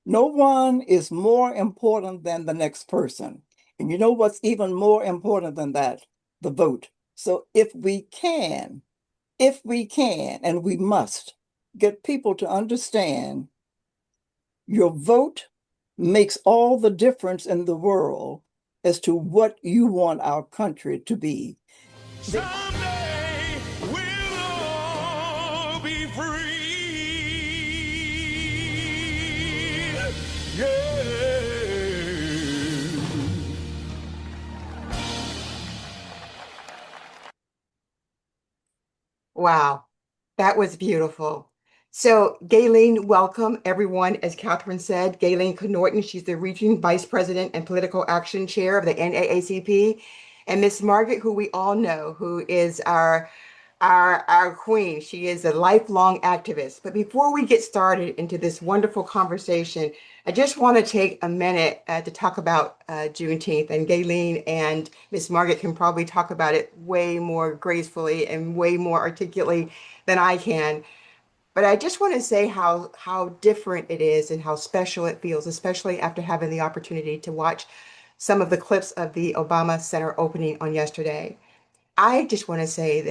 No one is more important than the next person. And you know what's even more important than that? The vote. So if we can, and we must get people to understand your vote makes all the difference in the world as to what you want our country to be. The Someday we'll all be free. Yeah. Wow, that was beautiful. So, Gayleen, welcome everyone. As Catherine said, Gayleen Norton, she's the Region Vice President and Political Action Chair of the NAACP. And Miss Margaret, who we all know, who is our queen. She is a lifelong activist. But before we get started into this wonderful conversation, I just want to take a minute to talk about Juneteenth. And Gayleen and Miss Margaret can probably talk about it way more gracefully and way more articulately than I can. But I just want to say how different it is and how special it feels, especially after having the opportunity to watch some of the clips of the Obama Center opening on yesterday. I just want to say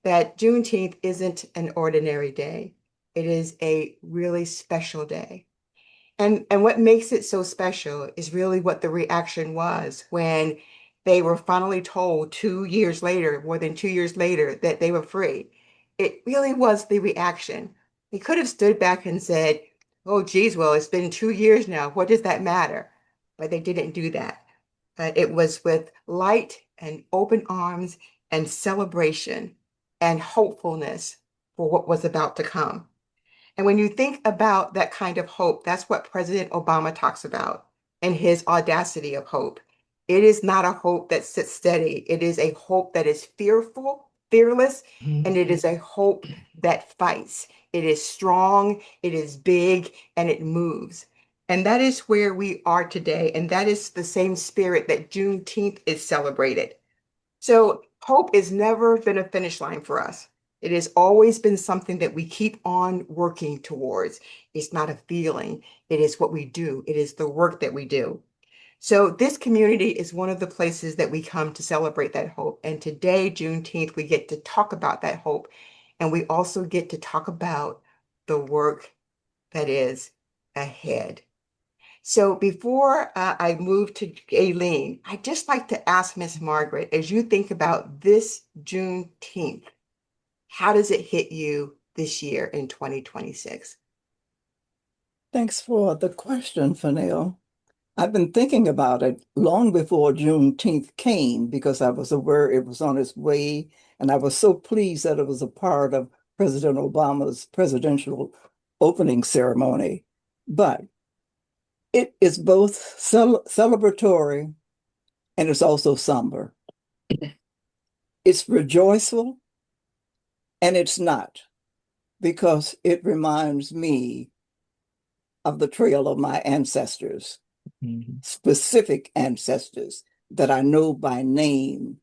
that Juneteenth isn't an ordinary day. It is a really special day. And what makes it so special is really what the reaction was when they were finally told 2 years later, more than 2 years later, that they were free. It really was the reaction. They could have stood back and said, "Oh, geez, well, it's been 2 years now. What does that matter?" But they didn't do that. It was with light and open arms and celebration and hopefulness for what was about to come. And when you think about that kind of hope, that's what President Obama talks about and his audacity of hope. It is not a hope that sits steady. It is a hope that is fearful, fearless, and it is a hope that fights. It is strong, it is big, and it moves. And that is where we are today. And that is the same spirit that Juneteenth is celebrated. So hope has never been a finish line for us. It has always been something that we keep on working towards. It's not a feeling, it is what we do, it is the work that we do. So, this community is one of the places that we come to celebrate that hope. And today, Juneteenth, we get to talk about that hope. And we also get to talk about the work that is ahead. So before I move to Aileen, I'd just like to ask Miss Margaret, as you think about this Juneteenth, how does it hit you this year in 2026? Thanks for the question, Fanel. I've been thinking about it long before Juneteenth came because I was aware it was on its way, and I was so pleased that it was a part of President Obama's presidential opening ceremony. But it is both celebratory and it's also somber. It's rejoiceful and it's not, because it reminds me of the trail of my ancestors, specific ancestors that I know by name.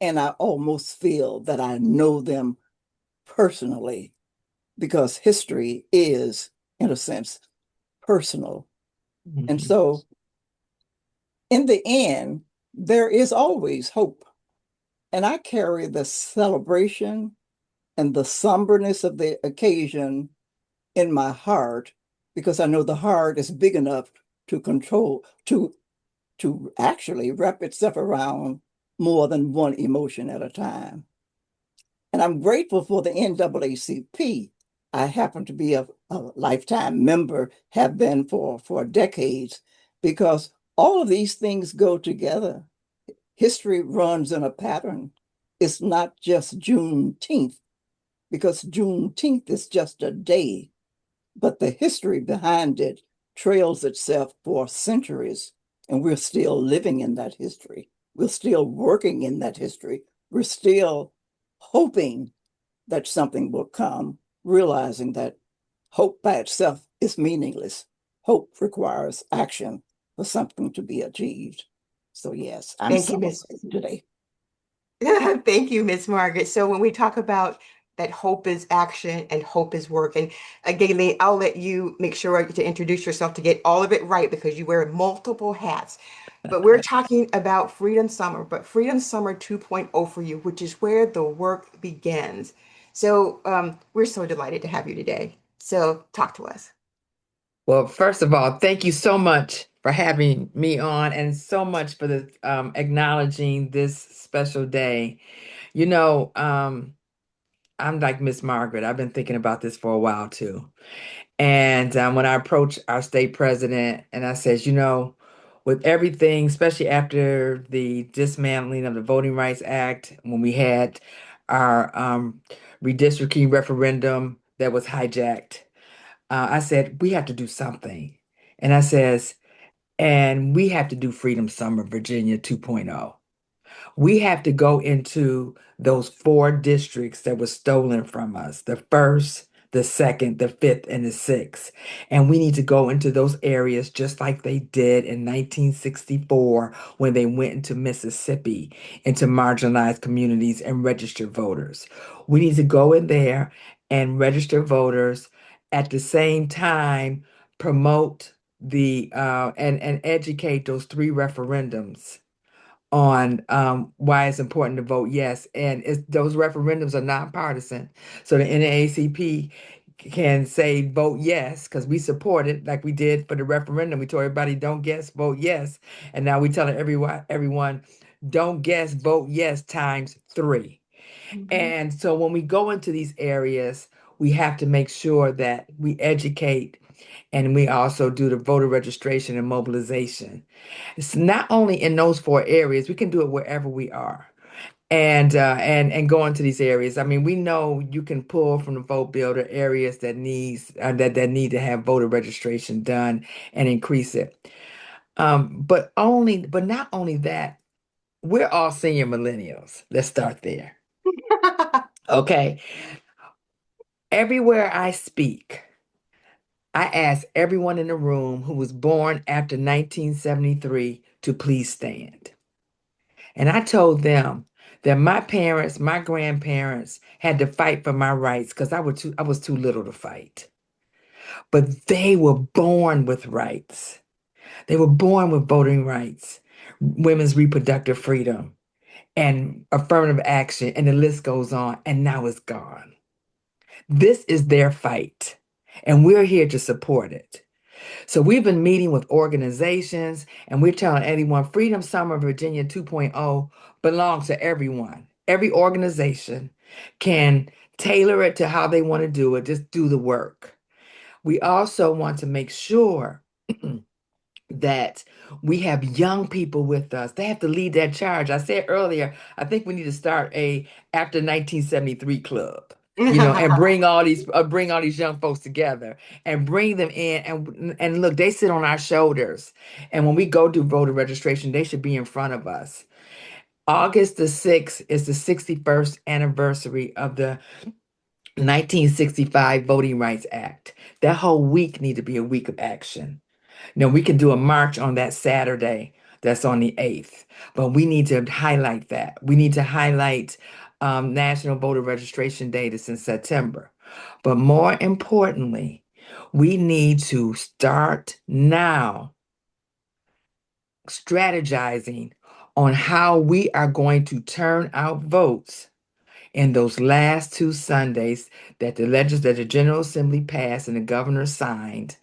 And I almost feel that I know them personally because history is, in a sense, personal. And so, in the end, there is always hope. And I carry the celebration and the somberness of the occasion in my heart because I know the heart is big enough to control, to actually wrap itself around more than one emotion at a time. And I'm grateful for the NAACP. I happen to be a lifetime member, have been for decades, because all of these things go together. History runs in a pattern. It's not just Juneteenth, because Juneteenth is just a day, but the history behind it trails itself for centuries, and we're still living in that history. We're still working in that history. We're still hoping that something will come, realizing that hope by itself is meaningless. Hope requires action for something to be achieved. So, yes, I'm Thank you, Miss. celebrating today. Thank you, Miss Margaret. So when we talk about that hope is action and hope is work. And Gayleen, I'll let you make sure to introduce yourself to get all of it right because you wear multiple hats. But we're talking about Freedom Summer, but Freedom Summer 2.0 for you, which is where the work begins. So we're so delighted to have you today. So talk to us. Well, first of all, thank you so much for having me on and so much for the acknowledging this special day. You know, I'm like Miss Margaret. I've been thinking about this for a while too. And when I approached our state president and I says, with everything, especially after the dismantling of the Voting Rights Act, when we had our redistricting referendum that was hijacked, I said, we have to do something. And I says, and we have to do Freedom Summer Virginia 2.0. We have to go into those four districts that were stolen from us, the first, the second, the fifth, and the sixth. And we need to go into those areas just like they did in 1964 when they went into Mississippi, into marginalized communities and registered voters. We need to go in there and register voters at the same time, promote the and educate those three referendums on why it's important to vote yes. And those referendums are nonpartisan. So the NAACP can say vote yes because we support it like we did for the referendum. We told everybody don't guess, vote yes. And now we telling everyone don't guess, vote yes times three. Mhm. And so when we go into these areas, we have to make sure that we educate and we also do the voter registration and mobilization. It's not only in those four areas, we can do it wherever we are. And go into these areas. I mean, we know you can pull from the vote builder areas that need to have voter registration done and increase it. But not only that, we're all senior millennials. Let's start there. Okay. Everywhere I speak, I ask everyone in the room who was born after 1973 to please stand. And I told them that my parents, my grandparents had to fight for my rights because I was too little to fight. But they were born with rights. They were born with voting rights, women's reproductive freedom, and affirmative action, and the list goes on, and now it's gone. This is their fight, and we're here to support it. So we've been meeting with organizations and we're telling anyone Freedom Summer Virginia 2.0 belongs to everyone. Every organization can tailor it to how they want to do it, just do the work. We also want to make sure that we have young people with us. They have to lead that charge. I said earlier, I think we need to start a after 1973 club, and bring all these young folks together and bring them in and look, they sit on our shoulders. And when we go do voter registration, they should be in front of us. August the 6th is the 61st anniversary of the 1965 Voting Rights Act. That whole week need to be a week of action. We can do a march on that Saturday. That's on the 8th. But we need to highlight that. We need to highlight National Voter Registration Day that's in September. But more importantly, we need to start now strategizing on how we are going to turn out votes in those last two Sundays that the General Assembly passed and the governor signed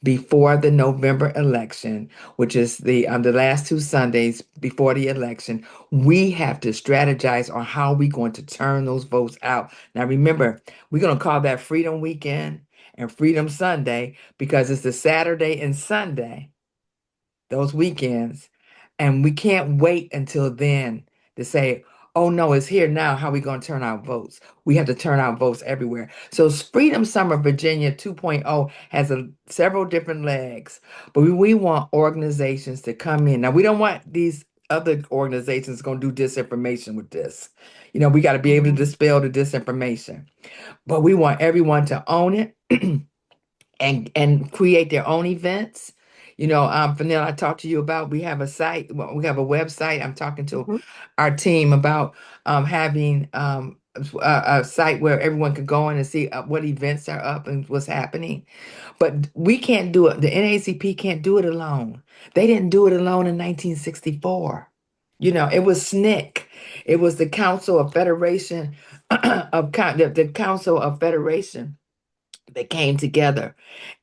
before the November election, which is the last two Sundays before the election. We have to strategize on how we're going to turn those votes out. Now, remember, we're going to call that Freedom Weekend and Freedom Sunday because it's the Saturday and Sunday, those weekends, and we can't wait until then to say, oh no, it's here now. How are we going to turn out votes? We have to turn out votes everywhere. So Freedom Summer Virginia 2.0 has several different legs, but we want organizations to come in. Now, we don't want these other organizations going to do disinformation with this. We got to be able to Mhm. dispel the disinformation, but we want everyone to own it and create their own events. Fanil, I talked to you about we have a site, well, we have a website. I'm talking to Mhm. our team about having a site where everyone could go in and see what events are up and what's happening. But we can't do it. The NAACP can't do it alone. They didn't do it alone in 1964. It was SNCC. It was the Council of Federation the Council of Federation that came together,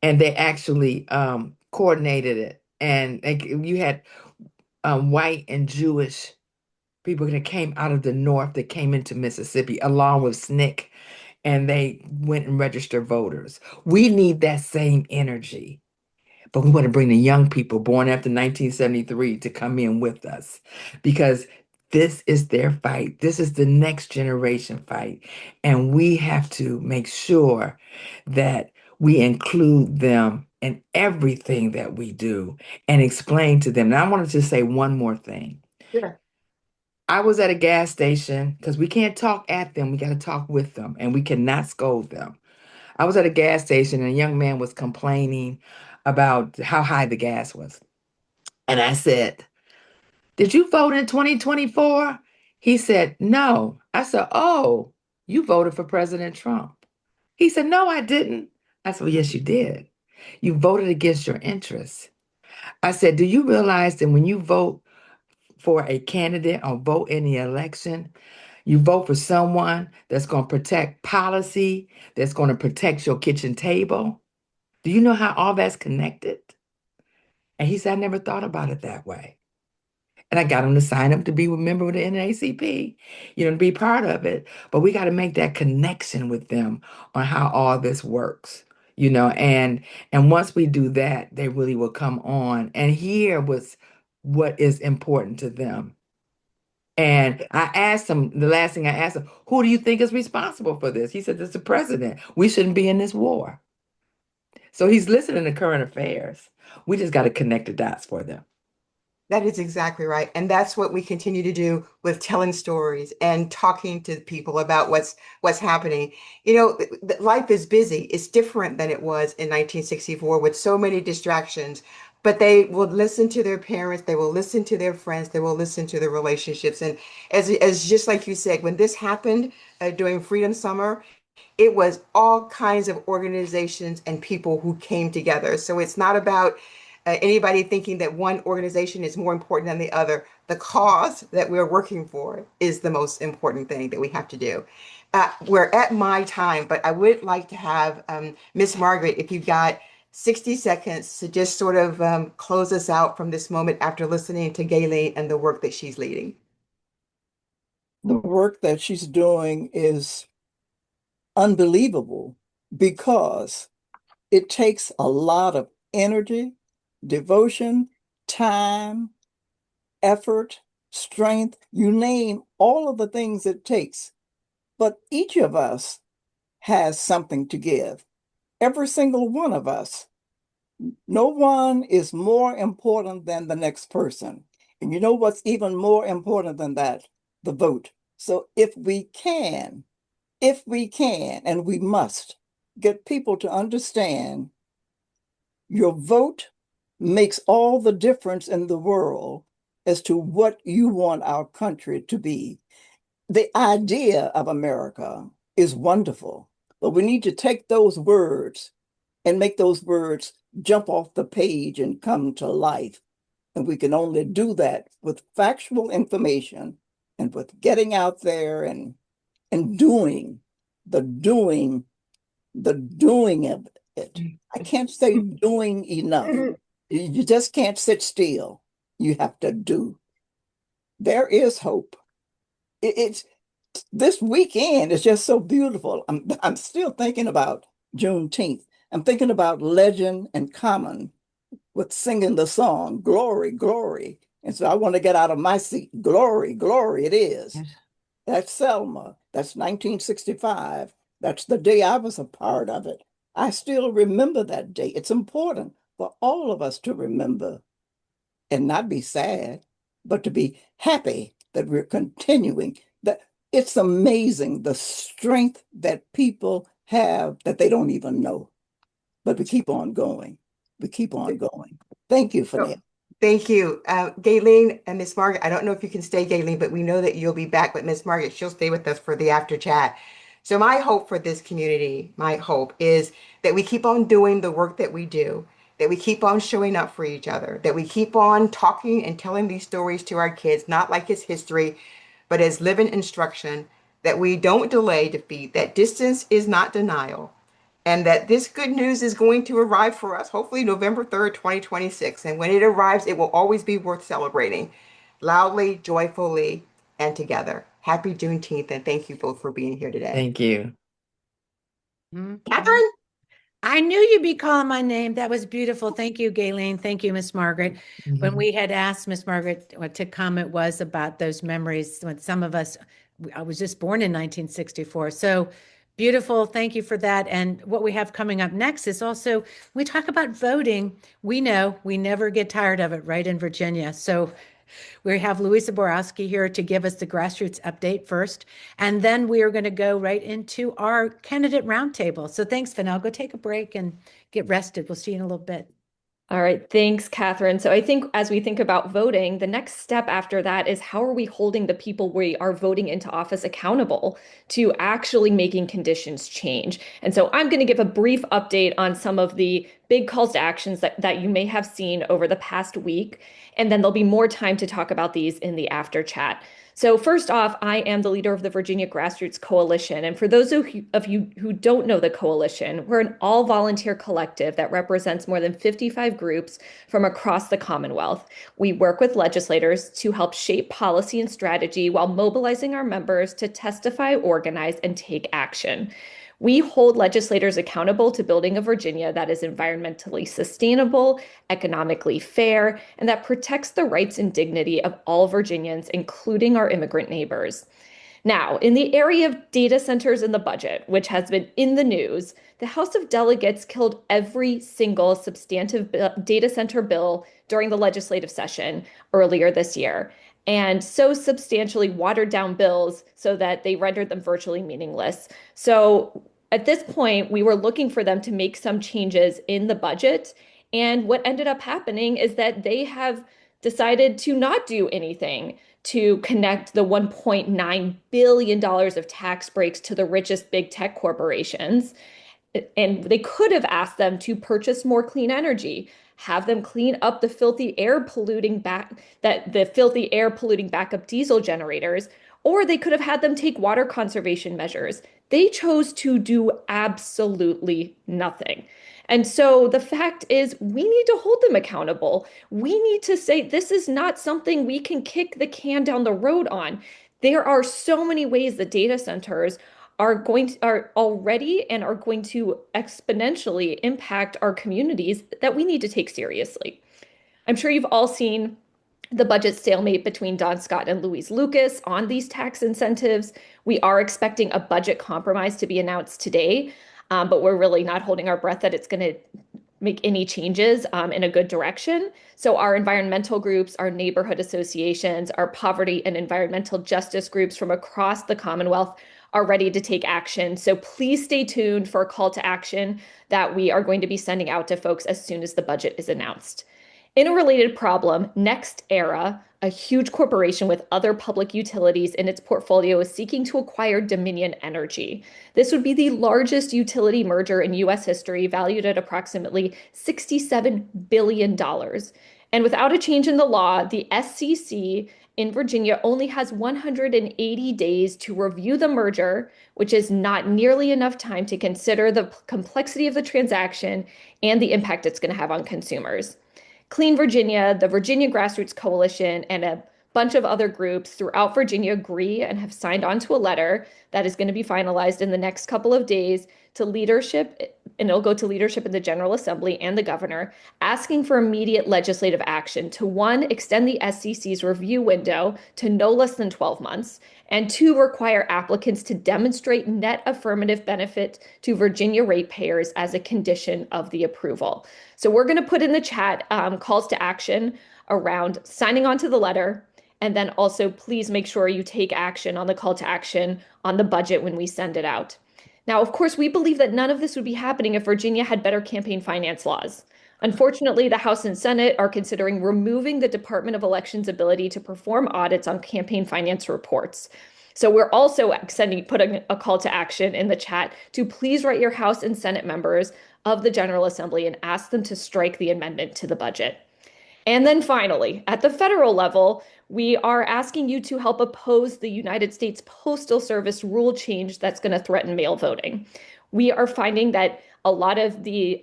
and they actually coordinated it. And you had white and Jewish people that came out of the North that came into Mississippi along with SNCC, and they went and registered voters. We need that same energy. But we want to bring the young people born after 1973 to come in with us because this is their fight. This is the next generation fight. And we have to make sure that we include them in everything that we do and explain to them. Now, I wanted to say one more thing. Sure. I was at a gas station because we can't talk at them. We got to talk with them, and we cannot scold them. I was at a gas station and a young man was complaining about how high the gas was. And I said, "Did you vote in 2024?" He said, "No." I said, "Oh, you voted for President Trump." He said, "No, I didn't." I said, "Well, yes, you did. You voted against your interests." I said, "Do you realize that when you vote for a candidate or vote in the election, you vote for someone that's going to protect policy, that's going to protect your kitchen table? Do you know how all that's connected?" And he said, "I never thought about it that way." And I got him to sign up to be a member of the NAACP, to be part of it. But we got to make that connection with them on how all this works, and once we do that, they really will come on and hear what is important to them. And I asked him, the last thing I asked him, "Who do you think is responsible for this?" He said, "It's the president. We shouldn't be in this war." So he's listening to current affairs. We just got to connect the dots for them. That is exactly right. And that's what we continue to do with telling stories and talking to people about what's happening. Life is busy. It's different than it was in 1964 with so many distractions, but they will listen to their parents, they will listen to their friends, they will listen to their relationships. And as just like you said, when this happened during Freedom Summer, it was all kinds of organizations and people who came together. So it's not about anybody thinking that one organization is more important than the other. The cause that we're working for is the most important thing that we have to do. We're at my time, but I would like to have Miss Margaret, if you've got 60 seconds to just sort of close us out from this moment after listening to Gayleen and the work that she's leading. The work that she's doing is unbelievable because it takes a lot of energy, devotion, time, effort, strength, you name all of the things it takes. But each of us has something to give. Every single one of us. No one is more important than the next person. And you know what's even more important than that? The vote. So if we can, and we must, get people to understand your vote makes all the difference in the world as to what you want our country to be. The idea of America is wonderful, but we need to take those words and make those words jump off the page and come to life. And we can only do that with factual information and with getting out there and doing the doing of it. I can't say doing enough. You just can't sit still. You have to do. There is hope. It's this weekend is just so beautiful. I'm still thinking about Juneteenth. I'm thinking about Legend and Common with singing the song Glory, Glory. And so I want to get out of my seat. Glory, glory, it is. Yes. That's Selma. That's 1965. That's the day I was a part of it. I still remember that day. It's important for all of us to remember and not be sad, but to be happy that we're continuing. That it's amazing the strength that people have that they don't even know. But we keep on going. We keep on going. Thank you for So that. Thank you. Gayleen and Miss Margaret, I don't know if you can stay, Gayleen, but we know that you'll be back. But Miss Margaret, she'll stay with us for the after chat. So my hope for this community, my hope is that we keep on doing the work that we do, that we keep on showing up for each other, that we keep on talking and telling these stories to our kids, not like it's history, but as living instruction, that we don't delay defeat, that distance is not denial, and that this good news is going to arrive for us, hopefully November 3rd, 2026. And when it arrives, it will always be worth celebrating loudly, joyfully, and together. Happy Juneteenth, and thank you both for being here today. Thank you. Catherine? I knew you'd be calling my name. That was beautiful. Thank you, Gayleen. Thank you, Miss Margaret. When we had asked Miss Margaret what to comment was about those memories, when some of us, I was just born in 1964. So beautiful. Thank you for that. And what we have coming up next is also, we talk about voting. We know we never get tired of it, right, in Virginia. So we have Louisa Borowski here to give us the grassroots update first, and then we are going to go right into our candidate roundtable. So thanks, Fennell. Go take a break and get rested. We'll see you in a little bit. All right, thanks, Catherine. So I think as we think about voting, the next step after that is how are we holding the people we are voting into office accountable to actually making conditions change? And so I'm going to give a brief update on some of the big calls to actions that you may have seen over the past week, and then there'll be more time to talk about these in the after chat. So first off, I am the leader of the Virginia Grassroots Coalition. And for those of you who don't know the coalition, we're an all-volunteer collective that represents more than 55 groups from across the Commonwealth. We work with legislators to help shape policy and strategy while mobilizing our members to testify, organize, and take action. We hold legislators accountable to building a Virginia that is environmentally sustainable, economically fair, and that protects the rights and dignity of all Virginians, including our immigrant neighbors. Now, in the area of data centers in the budget, which has been in the news, the House of Delegates killed every single substantive data center bill during the legislative session earlier this year, and so substantially watered down bills so that they rendered them virtually meaningless. So at this point, we were looking for them to make some changes in the budget. And what ended up happening is that they have decided to not do anything to connect the $1.9 billion of tax breaks to the richest big tech corporations. And they could have asked them to purchase more clean energy, have them clean up the filthy air polluting backup diesel generators, or they could have had them take water conservation measures. They chose to do absolutely nothing. And so the fact is, we need to hold them accountable. We need to say this is not something we can kick the can down the road on. There are so many ways that data centers are already and are going to exponentially impact our communities that we need to take seriously. I'm sure you've all seen the budget stalemate between Don Scott and Louise Lucas on these tax incentives. We are expecting a budget compromise to be announced today, but we're really not holding our breath that it's going to make any changes in a good direction. So our environmental groups, our neighborhood associations, our poverty and environmental justice groups from across the Commonwealth are ready to take action. So please stay tuned for a call to action that we are going to be sending out to folks as soon as the budget is announced. In a related problem, NextEra, a huge corporation with other public utilities in its portfolio, is seeking to acquire Dominion Energy. This would be the largest utility merger in U.S. history, valued at approximately $67 billion. And without a change in the law, the SCC in Virginia only has 180 days to review the merger, which is not nearly enough time to consider the complexity of the transaction and the impact it's going to have on consumers. Clean Virginia, the Virginia Grassroots Coalition, and a bunch of other groups throughout Virginia agree and have signed on to a letter that is going to be finalized in the next couple of days to leadership, and it'll go to leadership in the General Assembly and the governor, asking for immediate legislative action to, one, extend the SCC's review window to no less than 12 months, and two, require applicants to demonstrate net affirmative benefit to Virginia ratepayers as a condition of the approval. So we're going to put in the chat calls to action around signing on to the letter, and then also please make sure you take action on the call to action on the budget when we send it out. Now, of course, we believe that none of this would be happening if Virginia had better campaign finance laws. Unfortunately, the House and Senate are considering removing the Department of Elections' ability to perform audits on campaign finance reports. So we're also putting a call to action in the chat to please write your House and Senate members of the General Assembly and ask them to strike the amendment to the budget. And then finally, at the federal level, we are asking you to help oppose the United States Postal Service rule change that's going to threaten mail voting. We are finding that a lot of they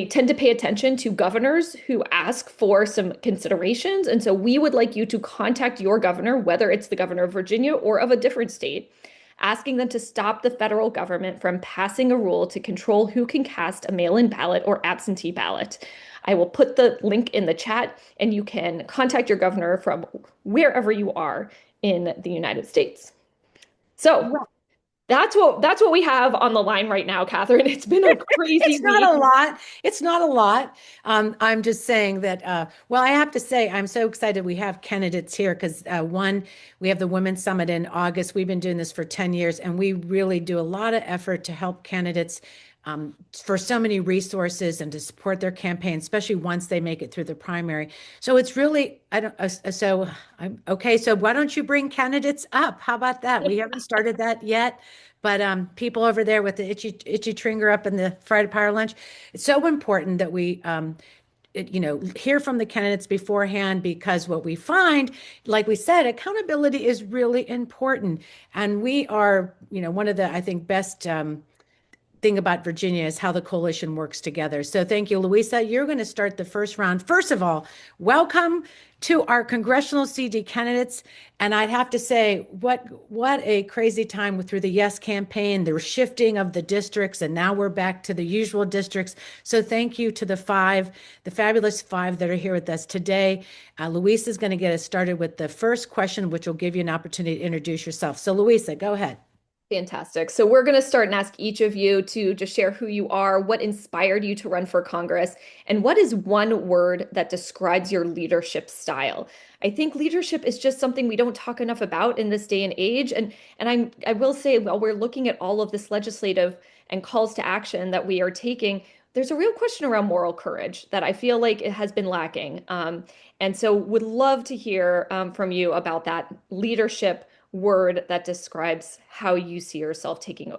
tend to pay attention to governors who ask for some considerations. And so we would like you to contact your governor, whether it's the governor of Virginia or of a different state, asking them to stop the federal government from passing a rule to control who can cast a mail-in ballot or absentee ballot. I will put the link in the chat and you can contact your governor from wherever you are in the United States. So that's what we have on the line right now, Catherine. It's been a crazy It's not week. a lot. It's not a lot. I'm just saying that, well, I have to say, I'm so excited we have candidates here because one, we have the Women's Summit in August. We've been doing this for 10 years, and we really do a lot of effort to help candidates for so many resources and to support their campaign, especially once they make it through the primary. So it's really, okay, so why don't you bring candidates up? How about that? We haven't started that yet, but people over there with the itchy finger up in the Friday Power Lunch, it's so important that we hear from the candidates beforehand, because what we find, like we said, accountability is really important. And we are, one of the, I think, best thing about Virginia is how the coalition works together. So thank you, Louisa. You're going to start the first round. First of all, welcome to our congressional CD candidates. And I'd have to say, what a crazy time through the Yes campaign, the shifting of the districts, and now we're back to the usual districts. So thank you to the fabulous five that are here with us today. Louisa is going to get us started with the first question, which will give you an opportunity to introduce yourself. So Louisa, go ahead. Fantastic. So we're going to start and ask each of you to just share who you are, what inspired you to run for Congress, and what is one word that describes your leadership style. I think leadership is just something we don't talk enough about in this day and age. And I will say, while we're looking at all of this legislative and calls to action that we are taking, there's a real question around moral courage that I feel like it has been lacking. And so would love to hear from you about that leadership word that describes how you see yourself taking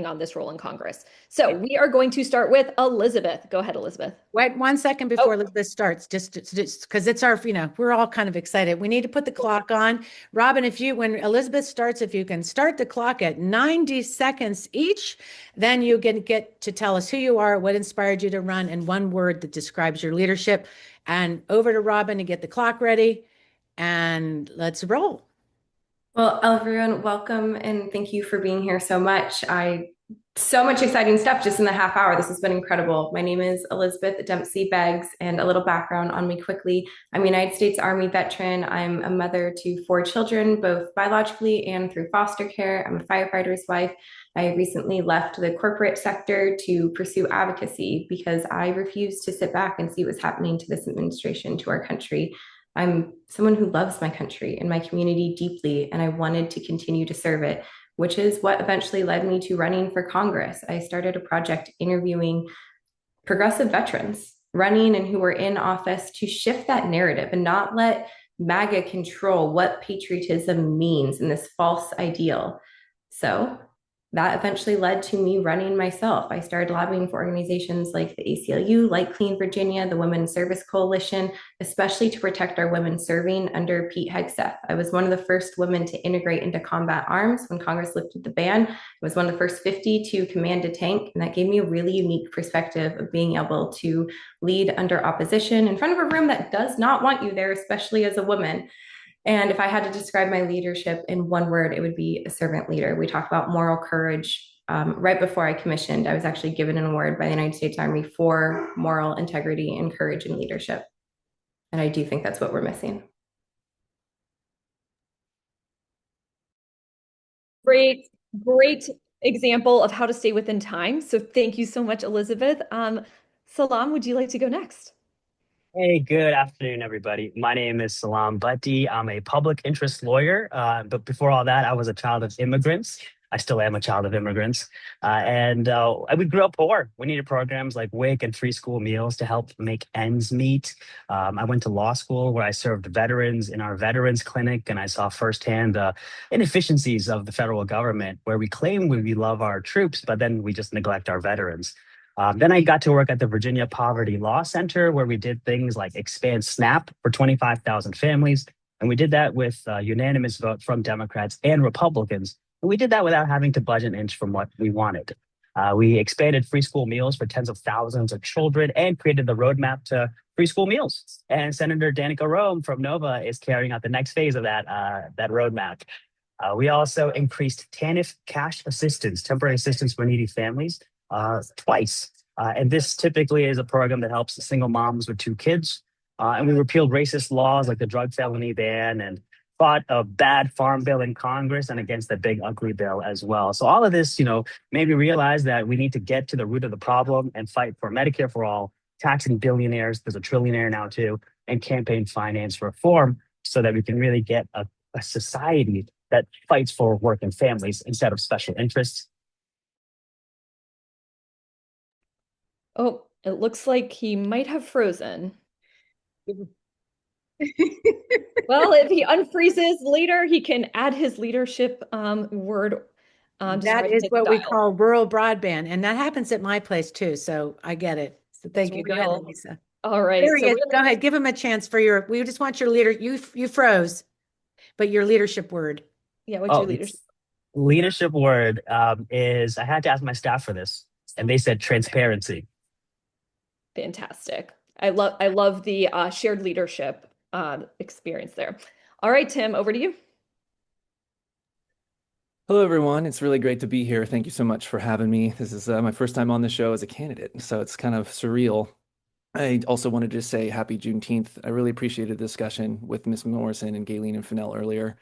on this role in Congress. So we are going to start with Elizabeth. Go ahead, Elizabeth. Wait 1 second before Elizabeth starts, just because it's our, we're all kind of excited. We need to put the clock on. Robin, when Elizabeth starts, if you can start the clock at 90 seconds each, then you can get to tell us who you are, what inspired you to run, and one word that describes your leadership. And over to Robin to get the clock ready, and let's roll. Well, everyone, welcome and thank you for being here so much. So much exciting stuff just in the half hour. This has been incredible. My name is Elizabeth Dempsey Beggs, and a little background on me quickly. I'm a United States Army veteran. I'm a mother to 4 children, both biologically and through foster care. I'm a firefighter's wife. I recently left the corporate sector to pursue advocacy because I refuse to sit back and see what's happening to this administration, to our country. I'm someone who loves my country and my community deeply, and I wanted to continue to serve it, which is what eventually led me to running for Congress. I started a project interviewing progressive veterans running and who were in office to shift that narrative and not let MAGA control what patriotism means in this false ideal. So that eventually led to me running myself. I started lobbying for organizations like the ACLU, like Clean Virginia, the Women's Service Coalition, especially to protect our women serving under Pete Hegseth. I was one of the first women to integrate into combat arms when Congress lifted the ban. I was one of the first 50 to command a tank, and that gave me a really unique perspective of being able to lead under opposition in front of a room that does not want you there, especially as a woman. And if I had to describe my leadership in one word, it would be a servant leader. We talk about moral courage. Right before I commissioned, I was actually given an award by the United States Army for moral integrity and courage in leadership. And I do think that's what we're missing. Great example of how to stay within time. So thank you so much, Elizabeth. Salaam, would you like to go next? Hey, good afternoon, everybody. My name is Salaam Bhatti. I'm a public interest lawyer. But before all that, I was a child of immigrants. I still am a child of immigrants. And we grew up poor. We needed programs like WIC and free school meals to help make ends meet. I went to law school where I served veterans in our veterans clinic, and I saw firsthand the inefficiencies of the federal government, where we claim we love our troops, but then we just neglect our veterans. Then I got to work at the Virginia Poverty Law Center, where we did things like expand SNAP for 25,000 families. And we did that with a unanimous vote from Democrats and Republicans. And we did that without having to budge an inch from what we wanted. We expanded free school meals for tens of thousands of children and created the roadmap to free school meals. And Senator Danica Rome from Nova is carrying out the next phase of that roadmap. We also increased TANF cash assistance, temporary assistance for needy families, twice. And this typically is a program that helps single moms with 2 kids. And we repealed racist laws like the drug felony ban and fought a bad farm bill in Congress and against the big ugly bill as well. So all of this, made me realize that we need to get to the root of the problem and fight for Medicare for all, taxing billionaires, there's a trillionaire now too, and campaign finance reform so that we can really get a society that fights for working families instead of special interests. Oh, it looks like he might have frozen. Well, if he unfreezes later, he can add his leadership word. That is what we call rural broadband, and that happens at my place too. So I get it. So thank you. Go ahead, Lisa. All right. There he is. Go ahead. Give him a chance for your. We just want your leader. You froze, but your leadership word. Yeah. What's your leadership? Leadership word is, I had to ask my staff for this, and they said transparency. Fantastic. I love the shared leadership experience there. All right, Tim, over to you. Hello, everyone. It's really great to be here. Thank you so much for having me. This is my first time on the show as a candidate, so it's kind of surreal. I also wanted to say happy Juneteenth. I really appreciated the discussion with Ms. Morrison and Gayleen and Fennell earlier.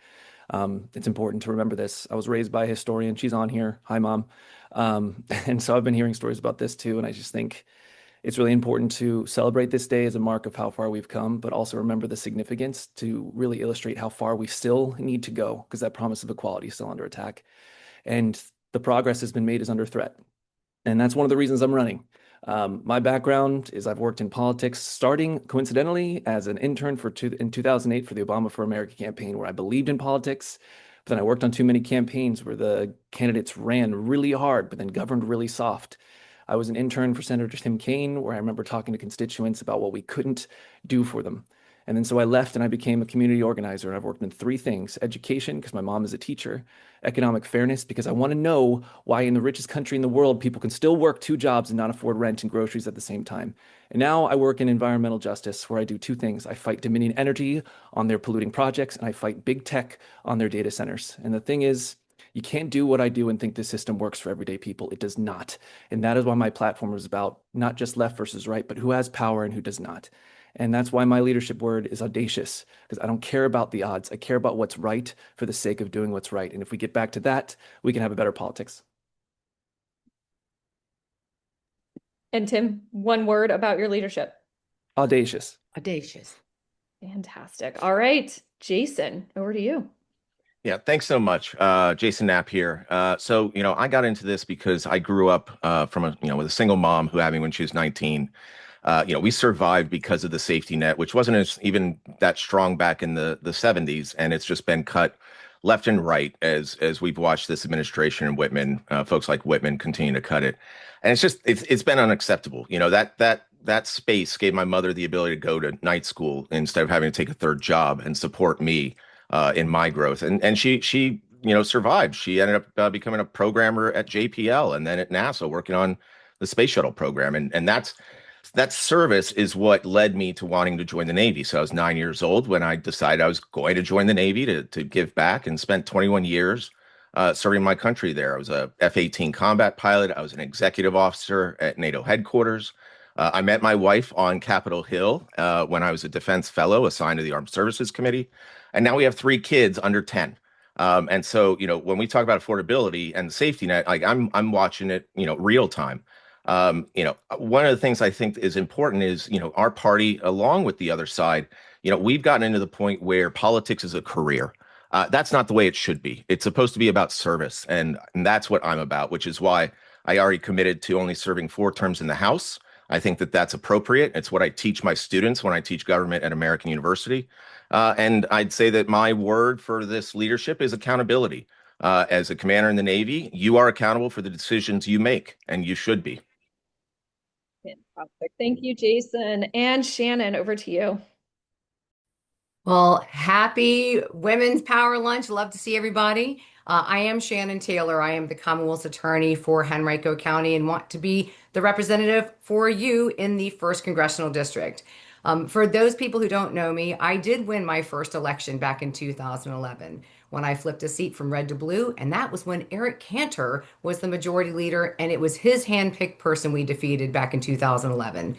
It's important to remember this. I was raised by a historian. She's on here. Hi, Mom. And so I've been hearing stories about this too, and I just think it's really important to celebrate this day as a mark of how far we've come, but also remember the significance to really illustrate how far we still need to go, because that promise of equality is still under attack. And the progress has been made is under threat. And that's one of the reasons I'm running. My background is I've worked in politics, starting coincidentally as an intern in 2008 for the Obama for America campaign, where I believed in politics. But then I worked on too many campaigns where the candidates ran really hard, but then governed really soft. I was an intern for Senator Tim Kaine, where I remember talking to constituents about what we couldn't do for them. And then so I left and I became a community organizer. And I've worked in 3 things: education, because my mom is a teacher; economic fairness, because I want to know why in the richest country in the world, people can still work 2 jobs and not afford rent and groceries at the same time. And now I work in environmental justice, where I do 2 things. I fight Dominion Energy on their polluting projects, and I fight big tech on their data centers. And the thing is, you can't do what I do and think the system works for everyday people. It does not. And that is why my platform is about not just left versus right, but who has power and who does not. And that's why my leadership word is audacious, because I don't care about the odds. I care about what's right for the sake of doing what's right. And if we get back to that, we can have a better politics. And Tim, one word about your leadership. Audacious. Audacious. Fantastic. All right, Jason, over to you. Yeah, thanks so much. Jason Knapp here. So, I got into this because I grew up with a single mom who had me when she was 19. We survived because of the safety net, which wasn't even that strong back in the 70s. And it's just been cut left and right as we've watched this administration and Whitman, folks like Whitman, continue to cut it. And it's been unacceptable. That space gave my mother the ability to go to night school instead of having to take a 3rd job and support me in my growth. And she survived. She ended up becoming a programmer at JPL and then at NASA working on the space shuttle program. And that service is what led me to wanting to join the Navy. So I was 9 years old when I decided I was going to join the Navy to give back, and spent 21 years serving my country there. I was a F-18 combat pilot. I was an executive officer at NATO headquarters. I met my wife on Capitol Hill when I was a defense fellow assigned to the Armed Services Committee. And now we have 3 kids under 10. And so, when we talk about affordability and the safety net, like I'm watching it, real time. One of the things I think is important is, our party, along with the other side, we've gotten into the point where politics is a career. That's not the way it should be. It's supposed to be about service, and that's what I'm about, which is why I already committed to only serving 4 terms in the House. I think that that's appropriate. It's what I teach my students when I teach government at American University. And I'd say that my word for this leadership is accountability. As a commander in the Navy, you are accountable for the decisions you make, and you should be. Fantastic. Thank you, Jason. And Shannon, over to you. Well, happy Women's Power Lunch. Love to see everybody. I am Shannon Taylor. I am the Commonwealth's attorney for Henrico County and want to be the representative for you in the 1st Congressional District. For those people who don't know me, I did win my first election back in 2011 when I flipped a seat from red to blue, and that was when Eric Cantor was the majority leader, and it was his handpicked person we defeated back in 2011.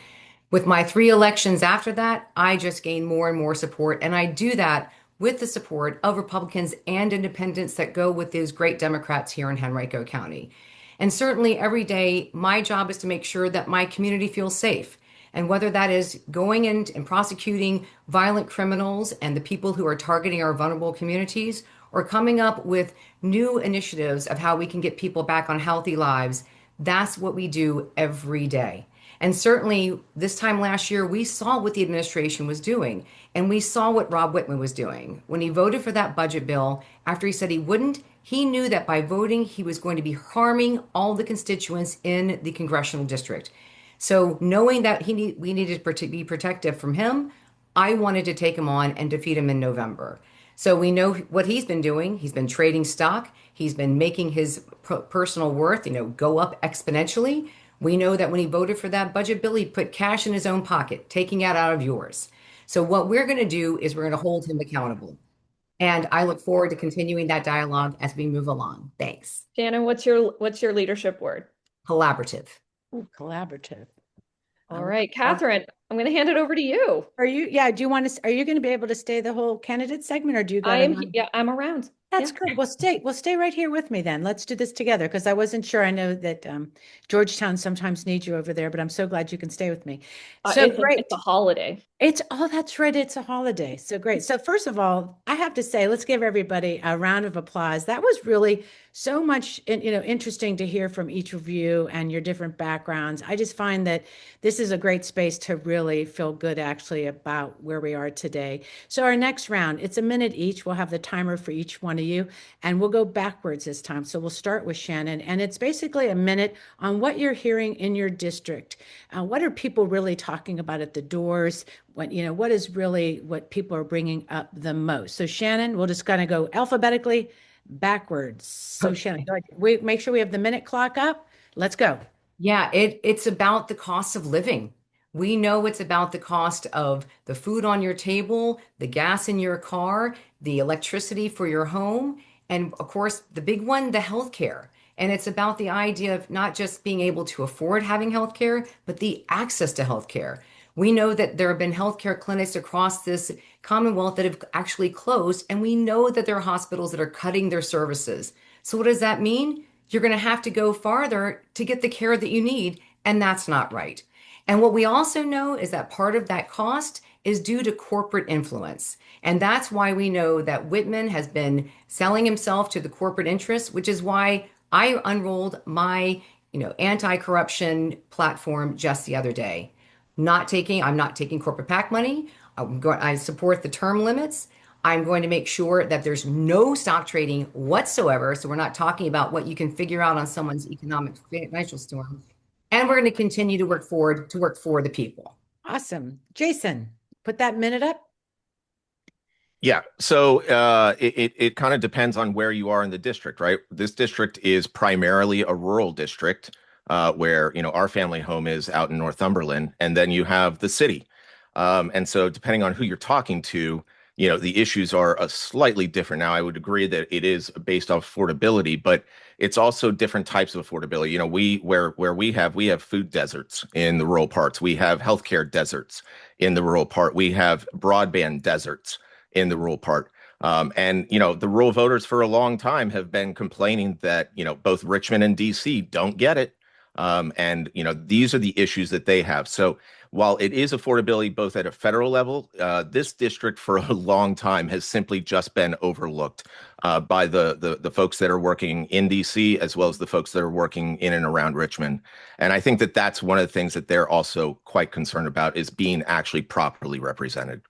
With my 3 elections after that, I just gained more and more support, and I do that with the support of Republicans and independents that go with those great Democrats here in Henrico County. And certainly every day, my job is to make sure that my community feels safe. And whether that is going in and prosecuting violent criminals and the people who are targeting our vulnerable communities, or coming up with new initiatives of how we can get people back on healthy lives, that's what we do every day. And certainly this time last year, we saw what the administration was doing, and we saw what Rob Whitman was doing. When he voted for that budget bill, after he said he wouldn't, he knew that by voting, he was going to be harming all the constituents in the congressional district. So knowing that we needed to be protective from him, I wanted to take him on and defeat him in November. So we know what he's been doing. He's been trading stock. He's been making his personal worth, go up exponentially. We know that when he voted for that budget bill, he put cash in his own pocket, taking it out of yours. So what we're going to do is we're going to hold him accountable. And I look forward to continuing that dialogue as we move along. Thanks. Shannon, what's your leadership word? Collaborative. Ooh, collaborative. All right, Catherine, I'm going to hand it over to you. Are you going to be able to stay the whole candidate segment, or do you gotta I'm around. That's good. We'll stay right here with me then. Let's do this together, because I wasn't sure. I know that Georgetown sometimes needs you over there, but I'm so glad you can stay with me. So great. It's a holiday. That's right. It's a holiday. So great. So first of all, I have to say, let's give everybody a round of applause. That was really so much, interesting to hear from each of you and your different backgrounds. I just find that this is a great space to really feel good actually about where we are today. So our next round, it's a minute each. We'll have the timer for each one of you, and we'll go backwards this time. So we'll start with Shannon, and it's basically a minute on what you're hearing in your district. What are people really talking about at the doors? What is really what people are bringing up the most? So Shannon, we'll just kind of go alphabetically backwards. So Shannon, we make sure we have the minute clock up. Let's go. Yeah, it's about the cost of living. We know it's about the cost of the food on your table, the gas in your car, the electricity for your home, and of course, the big one, the healthcare. And it's about the idea of not just being able to afford having healthcare, but the access to healthcare. We know that there have been healthcare clinics across this Commonwealth that have actually closed, and we know that there are hospitals that are cutting their services. So what does that mean? You're going to have to go farther to get the care that you need, and that's not right. And what we also know is that part of that cost is due to corporate influence. And that's why we know that Whitman has been selling himself to the corporate interests, which is why I unrolled my, anti-corruption platform just the other day. I'm not taking corporate PAC money. I support the term limits. I'm going to make sure that there's no stock trading whatsoever. So we're not talking about what you can figure out on someone's economic financial storm. And we're going to continue to work for the people. Awesome. Jason, put that minute up. Yeah. So it kind of depends on where you are in the district, right? This district is primarily a rural district where, our family home is out in Northumberland, and then you have the city. And so depending on who you're talking to, the issues are slightly different. Now, I would agree that it is based off affordability, but it's also different types of affordability. We have food deserts in the rural parts. We have healthcare deserts in the rural part. We have broadband deserts in the rural part. And the rural voters for a long time have been complaining that, both Richmond and DC don't get it. And these are the issues that they have. So while it is affordability both at a federal level, this district for a long time has simply just been overlooked by the folks that are working in DC, as well as the folks that are working in and around Richmond. And I think that that's one of the things that they're also quite concerned about, is being actually properly represented.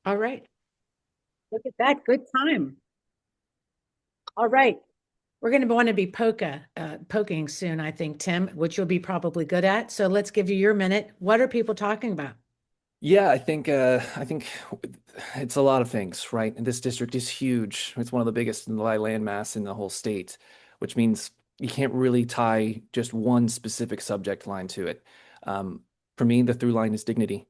All right. Look at that. Good time. All right. We're going to want to be poking soon, I think, Tim, which you'll be probably good at. So let's give you your minute. What are people talking about? Yeah, I think it's a lot of things, right? And this district is huge. It's one of the biggest in the landmass in the whole state, which means you can't really tie just one specific subject line to it. For me, the through line is dignity.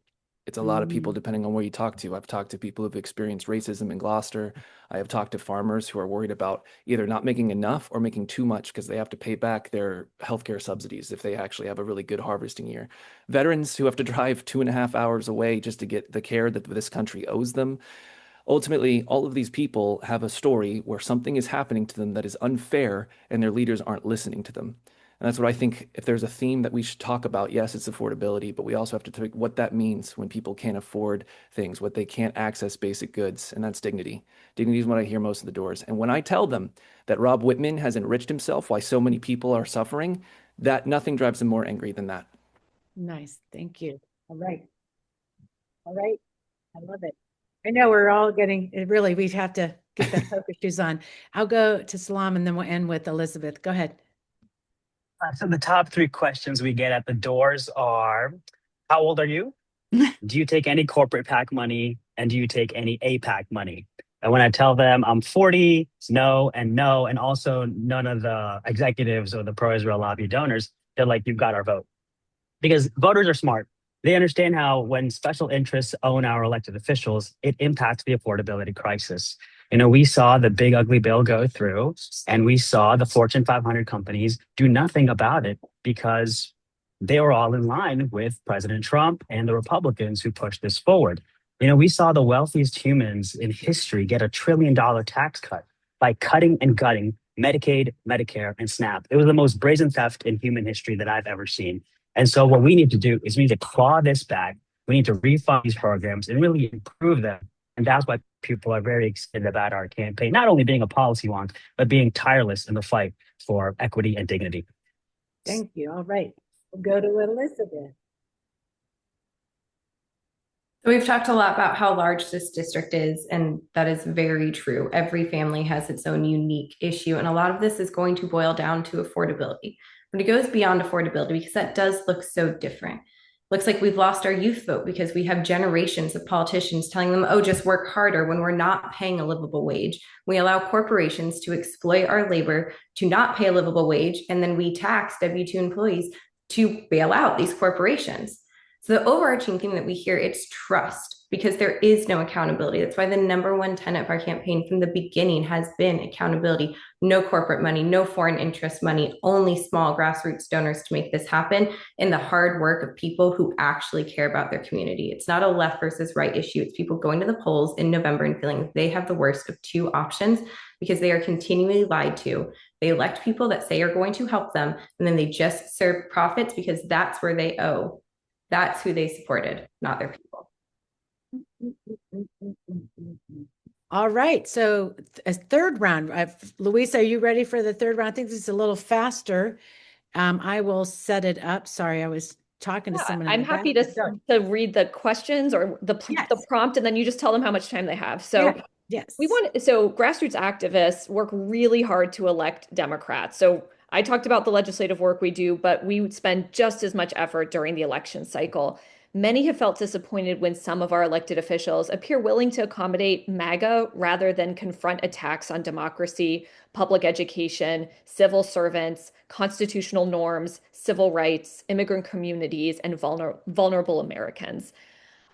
It's a lot of people depending on where you talk to. I've talked to people who've experienced racism in Gloucester. I have talked to farmers who are worried about either not making enough or making too much because they have to pay back their healthcare subsidies if they actually have a really good harvesting year. Veterans who have to drive 2.5 hours away just to get the care that this country owes them. Ultimately, all of these people have a story where something is happening to them that is unfair and their leaders aren't listening to them. And that's what I think, if there's a theme that we should talk about, yes, it's affordability, but we also have to take what that means when people can't afford things, what they can't access basic goods, and that's dignity. Dignity is what I hear most of the doors. And when I tell them that Rob Whitman has enriched himself while so many people are suffering, that nothing drives them more angry than that. Nice. Thank you. All right. All right. I love it. I know we're all getting, really, we have to get the poker shoes on. I'll go to Salaam and then we'll end with Elizabeth. Go ahead. So the top 3 questions we get at the doors are, how old are you? Do you take any corporate PAC money? And do you take any APAC money? And when I tell them I'm 40, it's no, and also none of the executives or the pro-Israel lobby donors, they're like, you've got our vote. Because voters are smart. They understand how when special interests own our elected officials, it impacts the affordability crisis. We saw the big ugly bill go through, and we saw the Fortune 500 companies do nothing about it because they were all in line with President Trump and the Republicans who pushed this forward. We saw the wealthiest humans in history get $1 trillion tax cut by cutting and gutting Medicaid, Medicare, and SNAP. It was the most brazen theft in human history that I've ever seen. And so what we need to do is we need to claw this back. We need to refund these programs and really improve them. And that's why people are very excited about our campaign, not only being a policy wonk, but being tireless in the fight for equity and dignity. Thank you. All right. We'll go to Elizabeth. So we've talked a lot about how large this district is, and that is very true. Every family has its own unique issue, and a lot of this is going to boil down to affordability. But it goes beyond affordability because that does look so different. Looks like we've lost our youth vote because we have generations of politicians telling them, oh, just work harder when we're not paying a livable wage. We allow corporations to exploit our labor to not pay a livable wage, and then we tax W-2 employees to bail out these corporations. So the overarching theme that we hear, it's trust, because there is no accountability. That's why the #1 tenet of our campaign from the beginning has been accountability. No corporate money, no foreign interest money, only small grassroots donors to make this happen, and the hard work of people who actually care about their community. It's not a left versus right issue. It's people going to the polls in November and feeling that they have the worst of 2 options because they are continually lied to. They elect people that say are going to help them, and then they just serve profits because that's where they owe. That's who they supported, not their people. All right. So a third round. Luis, are you ready for the third round? I think this is a little faster. I will set it up. Sorry, I was talking to someone. I'm happy to read the questions or the prompt, and then you just tell them how much time they have. So yes, so grassroots activists work really hard to elect Democrats. So I talked about the legislative work we do, but we spend just as much effort during the election cycle. Many have felt disappointed when some of our elected officials appear willing to accommodate MAGA rather than confront attacks on democracy, public education, civil servants, constitutional norms, civil rights, immigrant communities, and vulnerable Americans.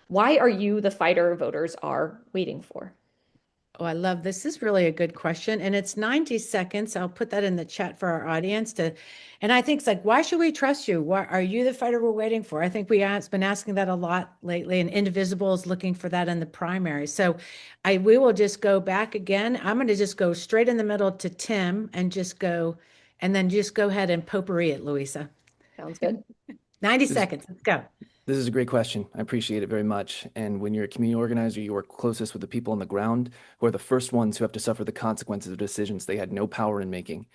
Why are you the fighter voters are waiting for? Oh, I love this. This is really a good question. And it's 90 seconds. I'll put that in the chat for our audience and I think it's like, why should we trust you? Why are you the fighter we're waiting for? I think we've been asking that a lot lately, and Indivisible is looking for that in the primary. So we will just go back again. I'm going to just go straight in the middle to Tim and just go and then just go ahead and potpourri it, Louisa. Sounds good. 90 seconds. Let's go. This is a great question. I appreciate it very much. And when you're a community organizer, you work closest with the people on the ground who are the first ones who have to suffer the consequences of decisions they had no power in making.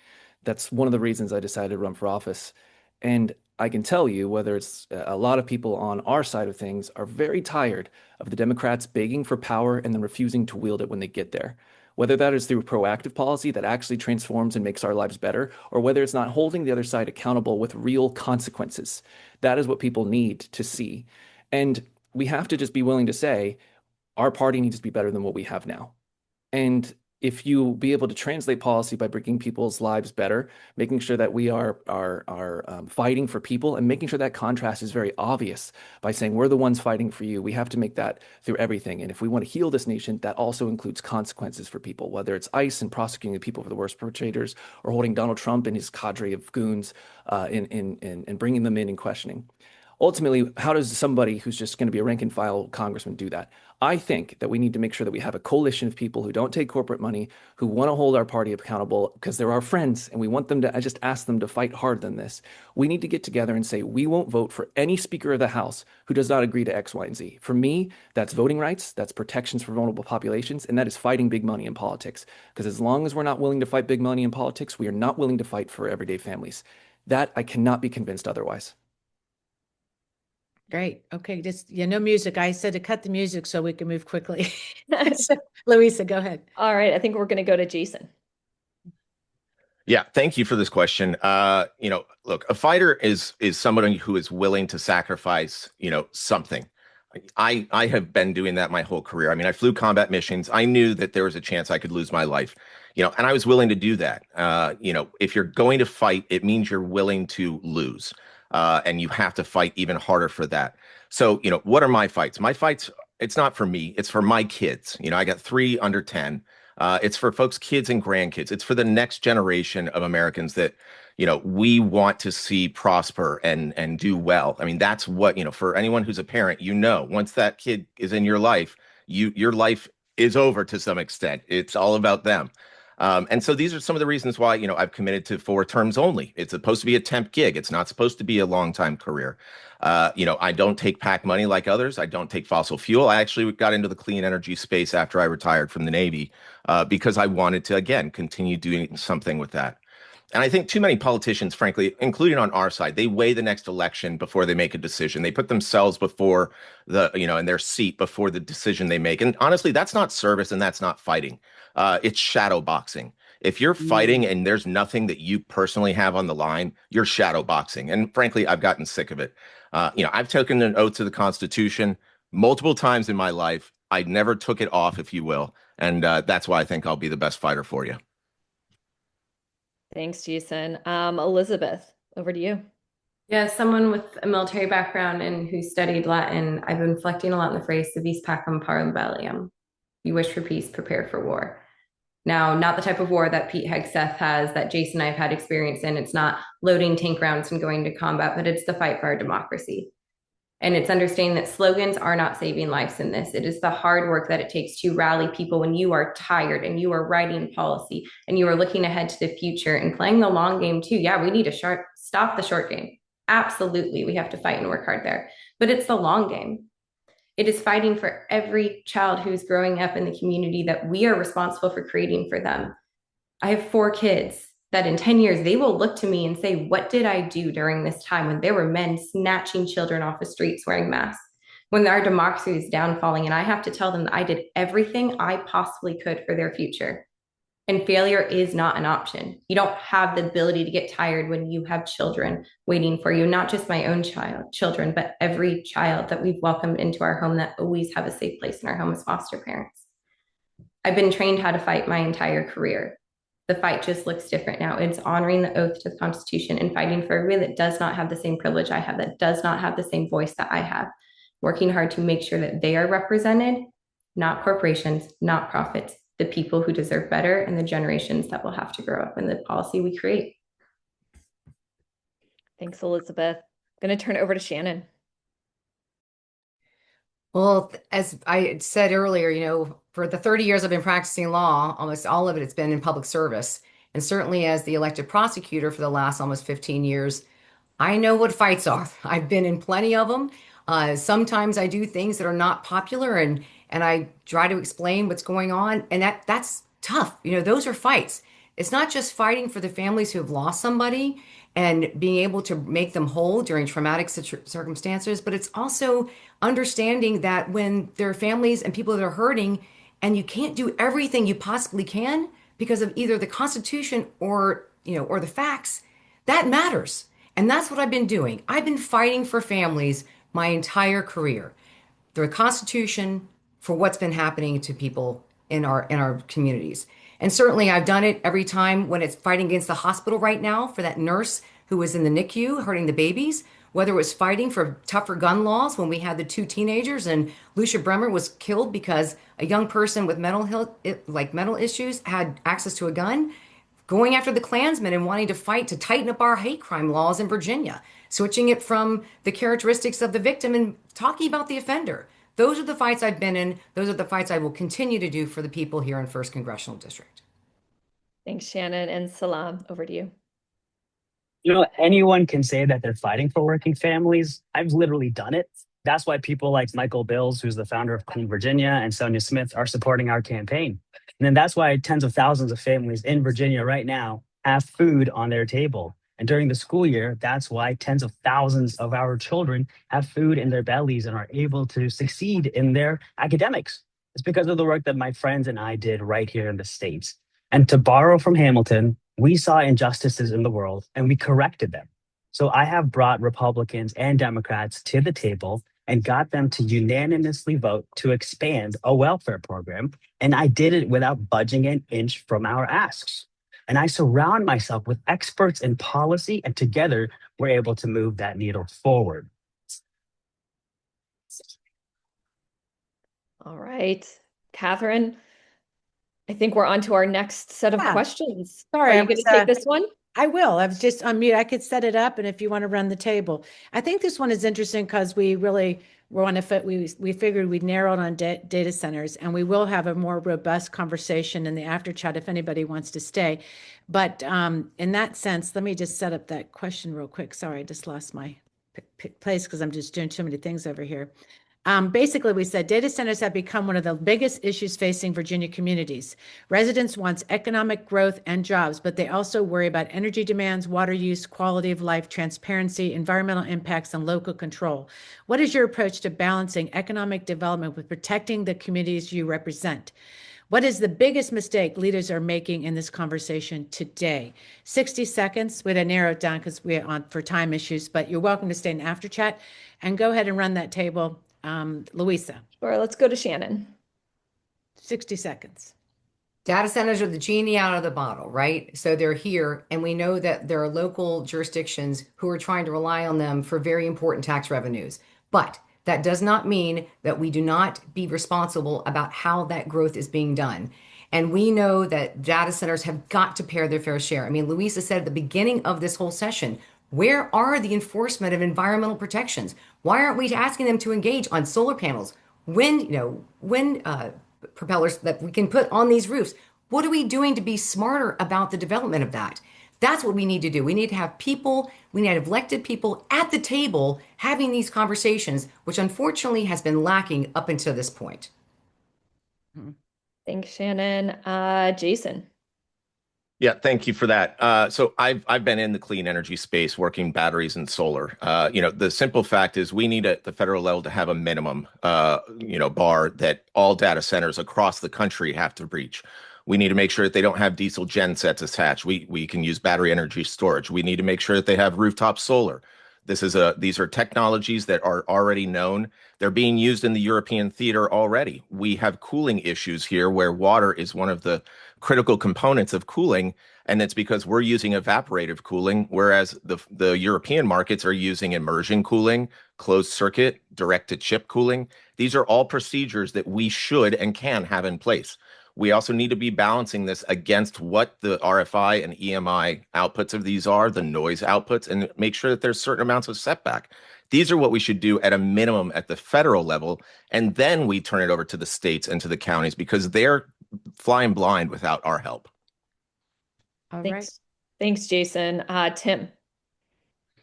That's one of the reasons I decided to run for office. And I can tell you, whether it's a lot of people on our side of things are very tired of the Democrats begging for power and then refusing to wield it when they get there. Whether that is through proactive policy that actually transforms and makes our lives better, or whether it's not holding the other side accountable with real consequences. That is what people need to see. And we have to just be willing to say, our party needs to be better than what we have now. And if you be able to translate policy by bringing people's lives better, making sure that we are fighting for people, and making sure that contrast is very obvious by saying we're the ones fighting for you. We have to make that through everything. And if we want to heal this nation, that also includes consequences for people, whether it's ICE and prosecuting the people for the worst perpetrators, or holding Donald Trump and his cadre of goons and bringing them in and questioning. Ultimately, how does somebody who's just going to be a rank and file congressman do that? I think that we need to make sure that we have a coalition of people who don't take corporate money, who want to hold our party accountable because they're our friends, and we want them to, I just ask them to fight hard than this. We need to get together and say, we won't vote for any Speaker of the House who does not agree to X, Y, and Z. For me, that's voting rights, that's protections for vulnerable populations, and that is fighting big money in politics. Because as long as we're not willing to fight big money in politics, we are not willing to fight for everyday families. That I cannot be convinced otherwise. Great. Okay. Just, no music. I said to cut the music so we can move quickly. So, Louisa, go ahead. All right. I think we're going to go to Jason. Yeah, thank you for this question. Look, a fighter is somebody who is willing to sacrifice, something. I have been doing that my whole career. I mean, I flew combat missions. I knew that there was a chance I could lose my life, and I was willing to do that. If you're going to fight, it means you're willing to lose. And you have to fight even harder for that. So, what are my fights? My fights, it's not for me. It's for my kids. I got 3 under 10. It's for folks' kids and grandkids. It's for the next generation of Americans that, we want to see prosper and do well. I mean, that's what, for anyone who's a parent, once that kid is in your life, your life is over to some extent. It's all about them. And so these are some of the reasons why, I've committed to 4 terms only. It's supposed to be a temp gig. It's not supposed to be a long-time career. I don't take PAC money like others. I don't take fossil fuel. I actually got into the clean energy space after I retired from the Navy because I wanted to, again, continue doing something with that. And I think too many politicians, frankly, including on our side, they weigh the next election before they make a decision. They put themselves before in their seat before the decision they make. And honestly, that's not service and that's not fighting. It's shadow boxing. If you're fighting and there's nothing that you personally have on the line, you're shadow boxing. And frankly, I've gotten sick of it. I've taken an oath to the Constitution multiple times in my life. I never took it off, if you will. And that's why I think I'll be the best fighter for you. Thanks, Jason. Elizabeth, over to you. Yeah, someone with a military background and who studied Latin, I've been reflecting a lot on the phrase "vis pacem para bellium." You wish for peace, prepare for war. Now, not the type of war that Pete Hegseth has, that Jason and I have had experience in. It's not loading tank rounds and going to combat, but it's the fight for our democracy. And it's understanding that slogans are not saving lives in this. It is the hard work that it takes to rally people when you are tired and you are writing policy and you are looking ahead to the future and playing the long game too. Yeah, we need to stop the short game. Absolutely, we have to fight and work hard there. But it's the long game. It is fighting for every child who's growing up in the community that we are responsible for creating for them. I have 4 kids that in 10 years, they will look to me and say, what did I do during this time when there were men snatching children off the streets wearing masks, when our democracy is downfalling? And I have to tell them that I did everything I possibly could for their future. And failure is not an option. You don't have the ability to get tired when you have children waiting for you, not just my own children, but every child that we've welcomed into our home that always have a safe place in our home as foster parents. I've been trained how to fight my entire career. The fight just looks different now. It's honoring the oath to the Constitution and fighting for everybody that does not have the same privilege I have, that does not have the same voice that I have, working hard to make sure that they are represented, not corporations, not profits, the people who deserve better and the generations that will have to grow up in the policy we create. Thanks, Elizabeth. I'm going to turn it over to Shannon. Well, as I said earlier, for the 30 years I've been practicing law, almost all of it, it's been in public service. And certainly as the elected prosecutor for the last almost 15 years, I know what fights are. I've been in plenty of them. Sometimes I do things that are not popular and I try to explain what's going on, and that's tough. Those are fights. It's not just fighting for the families who have lost somebody and being able to make them whole during traumatic circumstances, but it's also understanding that when there are families and people that are hurting and you can't do everything you possibly can because of either the Constitution or the facts, that matters. And that's what I've been doing. I've been fighting for families my entire career. The Constitution, for what's been happening to people in our communities. And certainly I've done it every time when it's fighting against the hospital right now for that nurse who was in the NICU hurting the babies, whether it was fighting for tougher gun laws when we had the two teenagers and Lucia Bremer was killed because a young person with mental issues had access to a gun, going after the Klansmen and wanting to fight to tighten up our hate crime laws in Virginia, switching it from the characteristics of the victim and talking about the offender. Those are the fights I've been in. Those are the fights I will continue to do for the people here in 1st Congressional District. Thanks, Shannon. And Salaam, over to you. Anyone can say that they're fighting for working families. I've literally done it. That's why people like Michael Bills, who's the founder of Clean Virginia, and Sonia Smith are supporting our campaign. And then that's why tens of thousands of families in Virginia right now have food on their table. And during the school year, that's why tens of thousands of our children have food in their bellies and are able to succeed in their academics. It's because of the work that my friends and I did right here in the States. And to borrow from Hamilton, we saw injustices in the world and we corrected them. So I have brought Republicans and Democrats to the table and got them to unanimously vote to expand a welfare program. And I did it without budging an inch from our asks. And I surround myself with experts in policy, and together we're able to move that needle forward. All right, Catherine, I think we're on to our next set of questions. Sorry, are you going to take this one? I will. I was just on mute. I could set it up, and if you want to run the table. I think this one is interesting because we really were on a fit. We figured we'd narrowed on data centers, and we will have a more robust conversation in the after chat if anybody wants to stay. But in that sense, let me just set up that question real quick. Sorry, I just lost my place because I'm just doing too many things over here. Basically, we said data centers have become one of the biggest issues facing Virginia communities. Residents want economic growth and jobs, but they also worry about energy demands, water use, quality of life, transparency, environmental impacts, and local control. What is your approach to balancing economic development with protecting the communities you represent? What is the biggest mistake leaders are making in this conversation today? 60 seconds. We're going to narrow it down because we're on for time issues, but you're welcome to stay in after chat and go ahead and run that table. Louisa. Sure, let's go to Shannon. 60 seconds. Data centers are the genie out of the bottle, right? So they're here, and we know that there are local jurisdictions who are trying to rely on them for very important tax revenues. But that does not mean that we do not be responsible about how that growth is being done. And we know that data centers have got to pay their fair share. I mean, Louisa said at the beginning of this whole session, where are the enforcement of environmental protections? Why aren't we asking them to engage on solar panels, wind propellers that we can put on these roofs? What are we doing to be smarter about the development of that? That's what we need to do. We need to have people, we need to have elected people at the table having these conversations, which unfortunately has been lacking up until this point. Thanks, Shannon. Jason. Yeah, thank you for that. So I've been in the clean energy space working batteries and solar. The simple fact is we need at the federal level to have a minimum, bar that all data centers across the country have to reach. We need to make sure that they don't have diesel gen sets attached. We can use battery energy storage. We need to make sure that they have rooftop solar. These are technologies that are already known. They're being used in the European theater already. We have cooling issues here where water is one of the critical components of cooling, and it's because we're using evaporative cooling, whereas the European markets are using immersion cooling, closed circuit, direct to chip cooling. These are all procedures that we should and can have in place. We also need to be balancing this against what the RFI and EMI outputs of these are, the noise outputs, and make sure that there's certain amounts of setback. These are what we should do at a minimum at the federal level, and then we turn it over to the states and to the counties because they're flying blind without our help. All right. Thanks, Jason. Tim.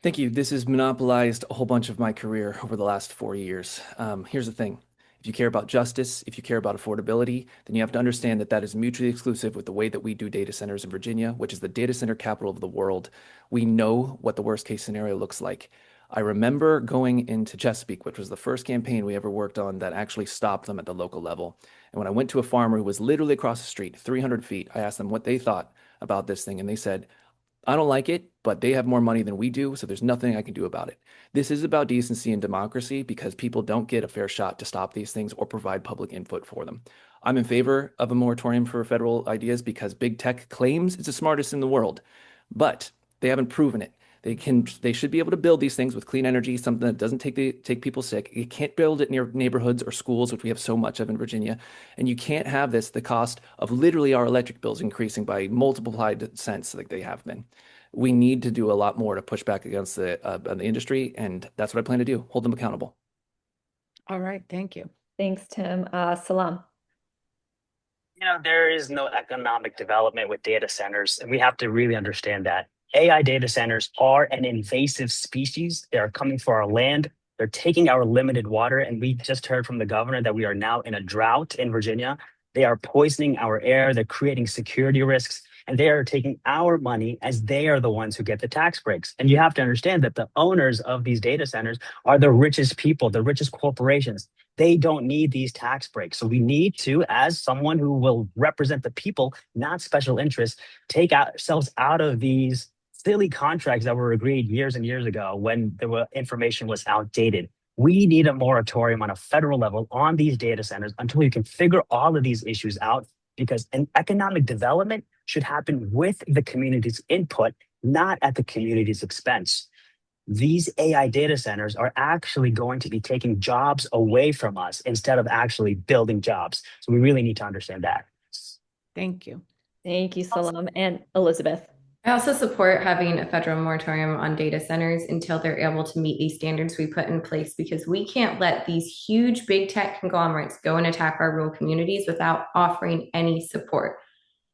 Thank you. This has monopolized a whole bunch of my career over the last 4 years. Here's the thing. If you care about justice, if you care about affordability, then you have to understand that that is mutually exclusive with the way that we do data centers in Virginia, which is the data center capital of the world. We know what the worst case scenario looks like. I remember going into Chesapeake, which was the first campaign we ever worked on that actually stopped them at the local level. And when I went to a farmer who was literally across the street, 300 feet, I asked them what they thought about this thing. And they said, I don't like it, but they have more money than we do, so there's nothing I can do about it. This is about decency and democracy because people don't get a fair shot to stop these things or provide public input for them. I'm in favor of a moratorium for federal ideas because big tech claims it's the smartest in the world, but they haven't proven it. They should be able to build these things with clean energy, something that doesn't take people sick. You can't build it near neighborhoods or schools, which we have so much of in Virginia. And you can't have this, the cost of literally our electric bills increasing by multiplied cents like they have been. We need to do a lot more to push back against the industry, and that's what I plan to do, hold them accountable. All right. Thank you. Thanks, Tim. Salaam. There is no economic development with data centers, and we have to really understand that. AI data centers are an invasive species. They are coming for our land. They're taking our limited water, and we just heard from the governor that we are now in a drought in Virginia. They are poisoning our air. They're creating security risks, and they are taking our money as they are the ones who get the tax breaks. And you have to understand that the owners of these data centers are the richest people, the richest corporations. They don't need these tax breaks. So we need to, as someone who will represent the people, not special interests, take ourselves out of these silly contracts that were agreed years and years ago when the information was outdated. We need a moratorium on a federal level on these data centers until we can figure all of these issues out, because an economic development should happen with the community's input, not at the community's expense. These AI data centers are actually going to be taking jobs away from us instead of actually building jobs. So we really need to understand that. Thank you. Thank you, Salaam. And Elizabeth. I also support having a federal moratorium on data centers until they're able to meet these standards we put in place, because we can't let these huge big tech conglomerates go and attack our rural communities without offering any support.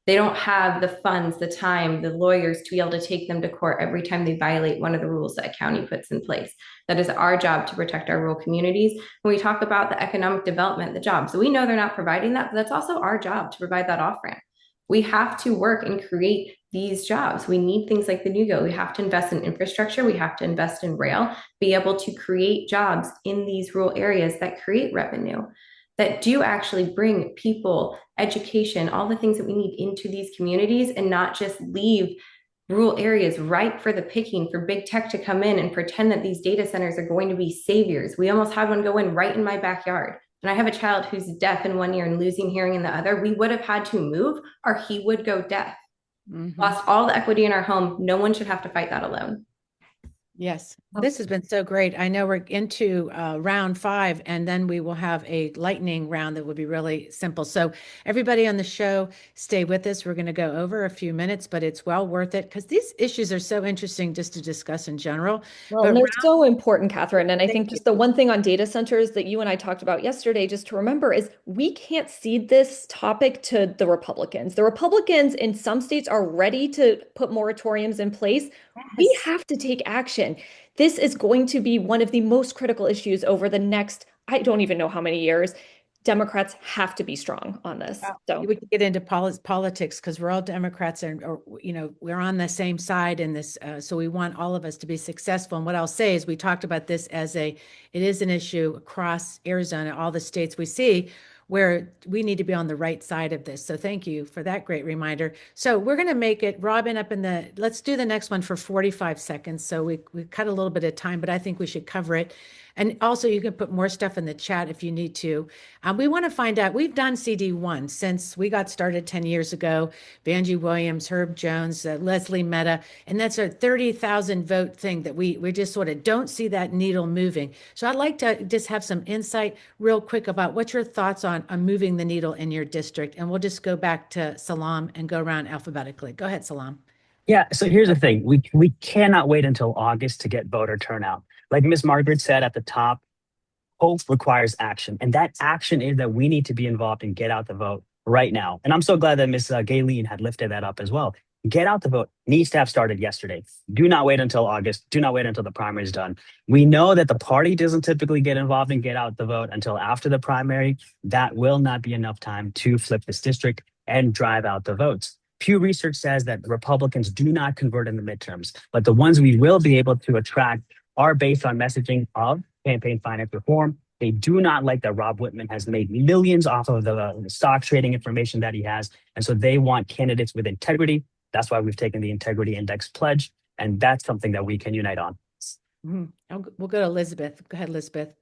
They don't have the funds, the time, the lawyers to be able to take them to court every time they violate one of the rules that a county puts in place. That is our job to protect our rural communities. When we talk about the economic development, the jobs, so we know they're not providing that, but that's also our job to provide that off-ramp. We have to work and create these jobs. We need things like the NewGo. We have to invest in infrastructure. We have to invest in rail, be able to create jobs in these rural areas that create revenue, that do actually bring people, education, all the things that we need into these communities, and not just leave rural areas ripe for the picking for big tech to come in and pretend that these data centers are going to be saviors. We almost had one go in right in my backyard. And I have a child who's deaf in one ear and losing hearing in the other. We would have had to move or he would go deaf. Lost all the equity in our home. No one should have to fight that alone. Yes, this has been so great. I know we're into round 5, and then we will have a lightning round that will be really simple. So everybody on the show, stay with us. We're going to go over a few minutes, but it's well worth it because these issues are so interesting just to discuss in general. Well, and they're so important, Catherine. And I think just the one thing on data centers that you and I talked about yesterday, just to remember, is we can't cede this topic to the Republicans. The Republicans in some states are ready to put moratoriums in place. We have to take action. This is going to be one of the most critical issues over the next, I don't even know how many years. Democrats have to be strong on this. So we can get into politics because we're all Democrats, and we're on the same side in this. So we want all of us to be successful. And what I'll say is, we talked about this it is an issue across Arizona, all the states we see, where we need to be on the right side of this. So thank you for that great reminder. So we're going to make it, Robin, let's do the next one for 45 seconds. So we cut a little bit of time, but I think we should cover it. And also you can put more stuff in the chat if you need to. We want to find out, we've done CD-1 since we got started 10 years ago, Vanjie Williams, Herb Jones, Leslie Mehta, and that's a 30,000 vote thing that we just sort of don't see that needle moving. So I'd like to just have some insight real quick about what your thoughts on moving the needle in your district. And we'll just go back to Salaam and go around alphabetically. Go ahead, Salaam. Yeah, so here's the thing. We cannot wait until August to get voter turnout. Like Ms. Margaret said at the top, hope requires action. And that action is that we need to be involved and get out the vote right now. And I'm so glad that Ms. Gayleen had lifted that up as well. Get out the vote needs to have started yesterday. Do not wait until August. Do not wait until the primary is done. We know that the party doesn't typically get involved and get out the vote until after the primary. That will not be enough time to flip this district and drive out the votes. Pew Research says that Republicans do not convert in the midterms, but the ones we will be able to attract are based on messaging of campaign finance reform. They do not like that Rob Whitman has made millions off of the stock trading information that he has. And so they want candidates with integrity. That's why we've taken the Integrity Index pledge, and that's something that we can unite on. We'll go to Elizabeth. Go ahead, Elizabeth. So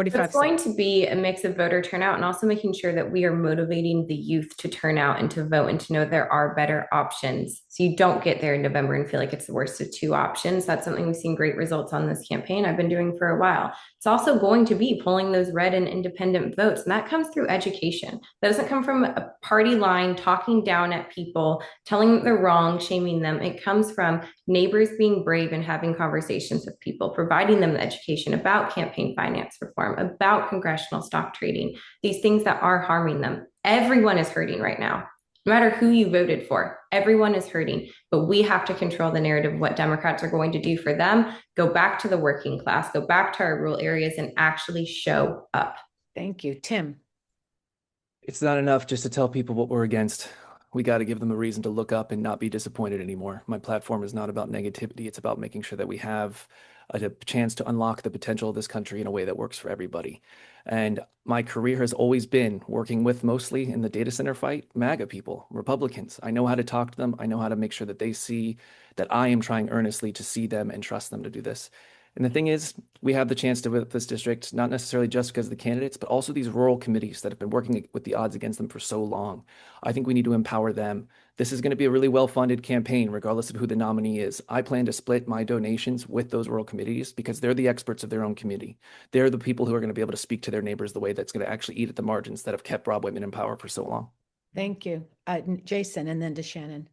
45 it's going seconds. to be a mix of voter turnout and also making sure that we are motivating the youth to turn out and to vote and to know there are better options. So you don't get there in November and feel like it's the worst of two options. That's something we've seen great results on this campaign. I've been doing for a while. It's also going to be pulling those red and independent votes, and that comes through education. That doesn't come from a party line talking down at people, telling them they're wrong, shaming them. It comes from neighbors being brave and having conversations with people, providing them the education about campaign finance reform, about congressional stock trading, these things that are harming them. Everyone is hurting right now. No matter who you voted for, everyone is hurting, but we have to control the narrative of what Democrats are going to do for them, go back to the working class, go back to our rural areas and actually show up. Thank you. Tim. It's not enough just to tell people what we're against. We got to give them a reason to look up and not be disappointed anymore. My platform is not about negativity. It's about making sure that we have a chance to unlock the potential of this country in a way that works for everybody. And my career has always been working with, mostly in the data center fight, MAGA people, Republicans. I know how to talk to them. I know how to make sure that they see that I am trying earnestly to see them and trust them to do this. And the thing is, we have the chance to win this district, not necessarily just because of the candidates, but also these rural committees that have been working with the odds against them for so long. I think we need to empower them. This is going to be a really well-funded campaign, regardless of who the nominee is. I plan to split my donations with those rural committees because they're the experts of their own community. They're the people who are going to be able to speak to their neighbors the way that's going to actually eat at the margins that have kept Rob Whitman in power for so long. Thank you. Jason, and then to Shannon.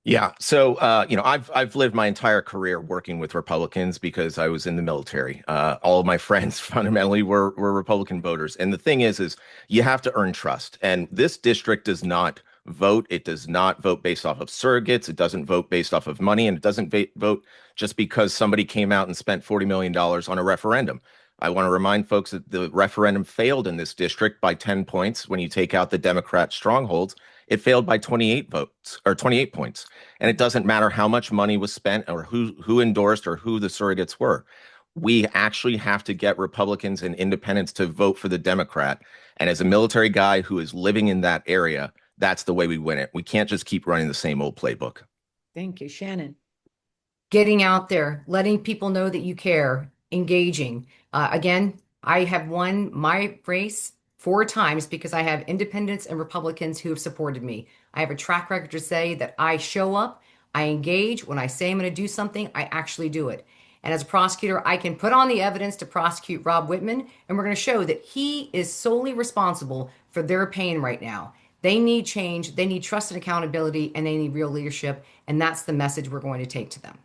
Yeah. So, I've lived my entire career working with Republicans because I was in the military. All of my friends fundamentally were Republican voters. And the thing is you have to earn trust. And this district does not vote. It does not vote based off of surrogates. It doesn't vote based off of money. And it doesn't vote just because somebody came out and spent $40 million on a referendum. I want to remind folks that the referendum failed in this district by 10 points. When you take out the Democrat strongholds, it failed by 28 votes or 28 points. And it doesn't matter how much money was spent or who endorsed or who the surrogates were. We actually have to get Republicans and independents to vote for the Democrat. And as a military guy who is living in that area, that's the way we win it. We can't just keep running the same old playbook. Thank you. Shannon. Getting out there, letting people know that you care, engaging. Again, I have won my race 4 times because I have independents and Republicans who have supported me. I have a track record to say that I show up, I engage. When I say I'm going to do something, I actually do it. And as a prosecutor, I can put on the evidence to prosecute Rob Whitman, and we're going to show that he is solely responsible for their pain right now. They need change, they need trust and accountability, and they need real leadership. And that's the message we're going to take to them.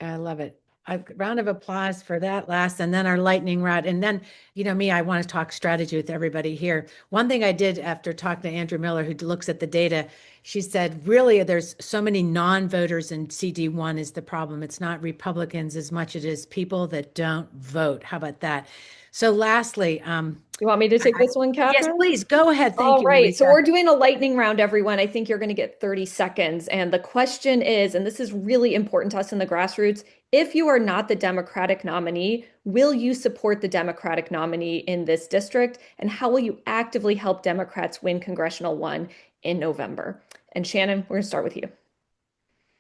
I love it. A round of applause for that last, and then our lightning round. And then, me, I want to talk strategy with everybody here. One thing I did after talking to Andrew Miller, who looks at the data, she said, really, there's so many non-voters in CD-1 is the problem. It's not Republicans as much as it is people that don't vote. How about that? So lastly, you want me to take this one, Catherine? Yes, please. Go ahead. Thank All you. right. Marisa. So we're doing a lightning round, everyone. I think you're going to get 30 seconds. And the question is, and this is really important to us in the grassroots, if you are not the Democratic nominee, will you support the Democratic nominee in this district? And how will you actively help Democrats win Congressional 1 in November? And Shannon, we're going to start with you.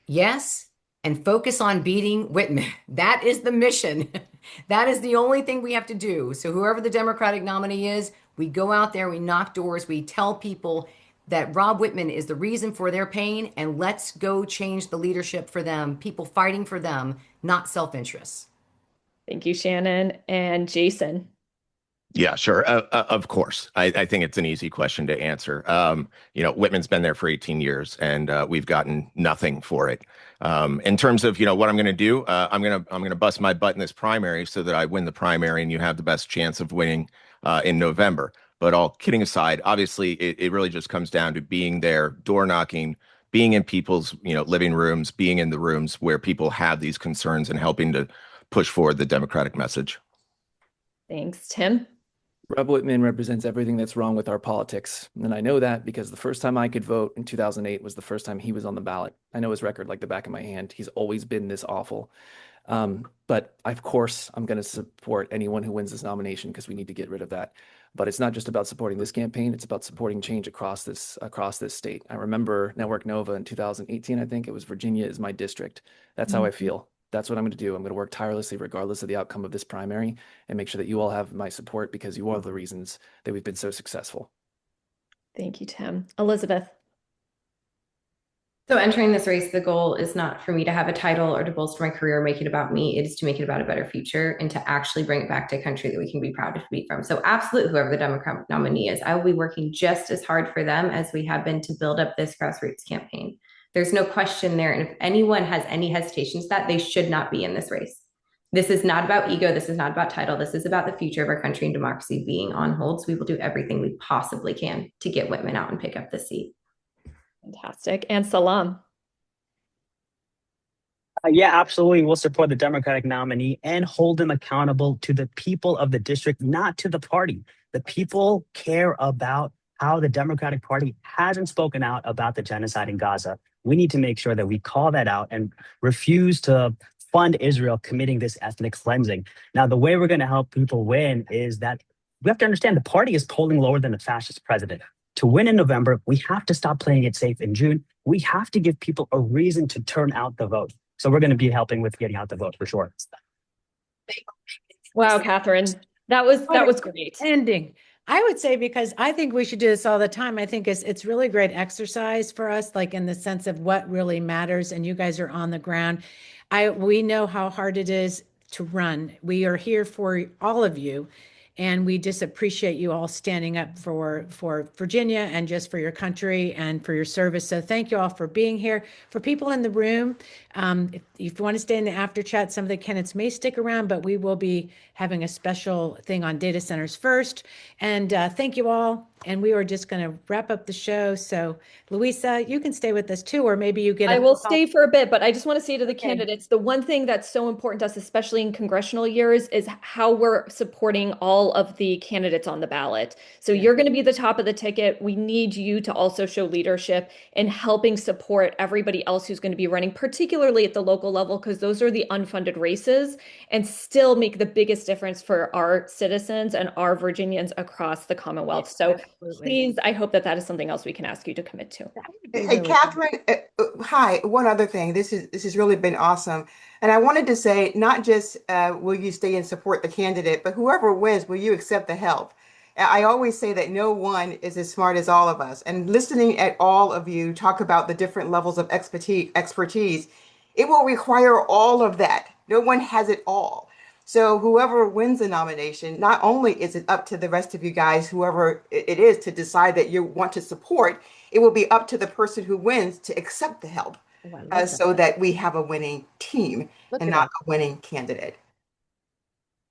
Yes, and focus on beating Whitman. That is the mission. That is the only thing we have to do. So whoever the Democratic nominee is, we go out there, we knock doors, we tell people that Rob Whitman is the reason for their pain, and let's go change the leadership for them, people fighting for them, not self-interest. Thank you, Shannon. And Jason. Yeah, sure. Of course. I think it's an easy question to answer. Whitman's been there for 18 years and we've gotten nothing for it. In terms of, what I'm going to do, I'm going to bust my butt in this primary so that I win the primary and you have the best chance of winning in November. But all kidding aside, obviously, it really just comes down to being there, door knocking, being in people's, living rooms, being in the rooms where people have these concerns and helping to push forward the Democratic message. Thanks, Tim. Rob Whitman represents everything that's wrong with our politics. And I know that because the first time I could vote in 2008 was the first time he was on the ballot. I know his record like the back of my hand. He's always been this awful. But of course, I'm going to support anyone who wins this nomination because we need to get rid of that. But it's not just about supporting this campaign. It's about supporting change across this state. I remember Network Nova in 2018, I think it was Virginia is my district. That's how I feel. That's what I'm going to do. I'm going to work tirelessly regardless of the outcome of this primary and make sure that you all have my support because you are the reasons that we've been so successful. Thank you, Tim. Elizabeth. So entering this race, the goal is not for me to have a title or to bolster my career or make it about me. It is to make it about a better future and to actually bring it back to a country that we can be proud to be from. So absolutely, whoever the Democrat nominee is, I will be working just as hard for them as we have been to build up this grassroots campaign. There's no question there. And if anyone has any hesitations that they should not be in this race. This is not about ego. This is not about title. This is about the future of our country and democracy being on hold. So we will do everything we possibly can to get Whitman out and pick up the seat. Fantastic. And Salaam. Yeah, absolutely. We'll support the Democratic nominee and hold him accountable to the people of the district, not to the party. The people care about how the Democratic Party hasn't spoken out about the genocide in Gaza. We need to make sure that we call that out and refuse to fund Israel committing this ethnic cleansing. Now, the way we're going to help people win is that we have to understand the party is polling lower than the fascist president. To win in November, we have to stop playing it safe in June. We have to give people a reason to turn out the vote. So we're going to be helping with getting out the vote for sure. Wow, Catherine, that was great. Ending. I would say because I think we should do this all the time. I think it's really great exercise for us, like in the sense of what really matters. And you guys are on the ground. We know how hard it is to run. We are here for all of you. And we just appreciate you all standing up for Virginia and just for your country and for your service. So thank you all for being here. For people in the room, if you want to stay in the after chat, some of the candidates may stick around, but we will be having a special thing on data centers first. And thank you all. And we are just going to wrap up the show. So Louisa, you can stay with us too, or maybe you get I will stay for a bit, but I just want to say to the candidates, the one thing that's so important to us, especially in congressional years, is how we're supporting all of the candidates on the ballot. So you're going to be the top of the ticket. We need you to also show leadership in helping support everybody else who's going to be running, particularly at the local level, because those are the unfunded races, and still make the biggest difference for our citizens and our Virginians across the Commonwealth. So please, I hope that is something else we can ask you to commit to. Hey, Catherine, hi. One other thing. This has really been awesome. And I wanted to say, not just will you stay and support the candidate, but whoever wins, will you accept the help? I always say that no one is as smart as all of us. And listening at all of you talk about the different levels of expertise, it will require all of that. No one has it all. So whoever wins the nomination, not only is it up to the rest of you guys, whoever it is, to decide that you want to support, it will be up to the person who wins to accept the help so that we have a winning team and not a winning candidate.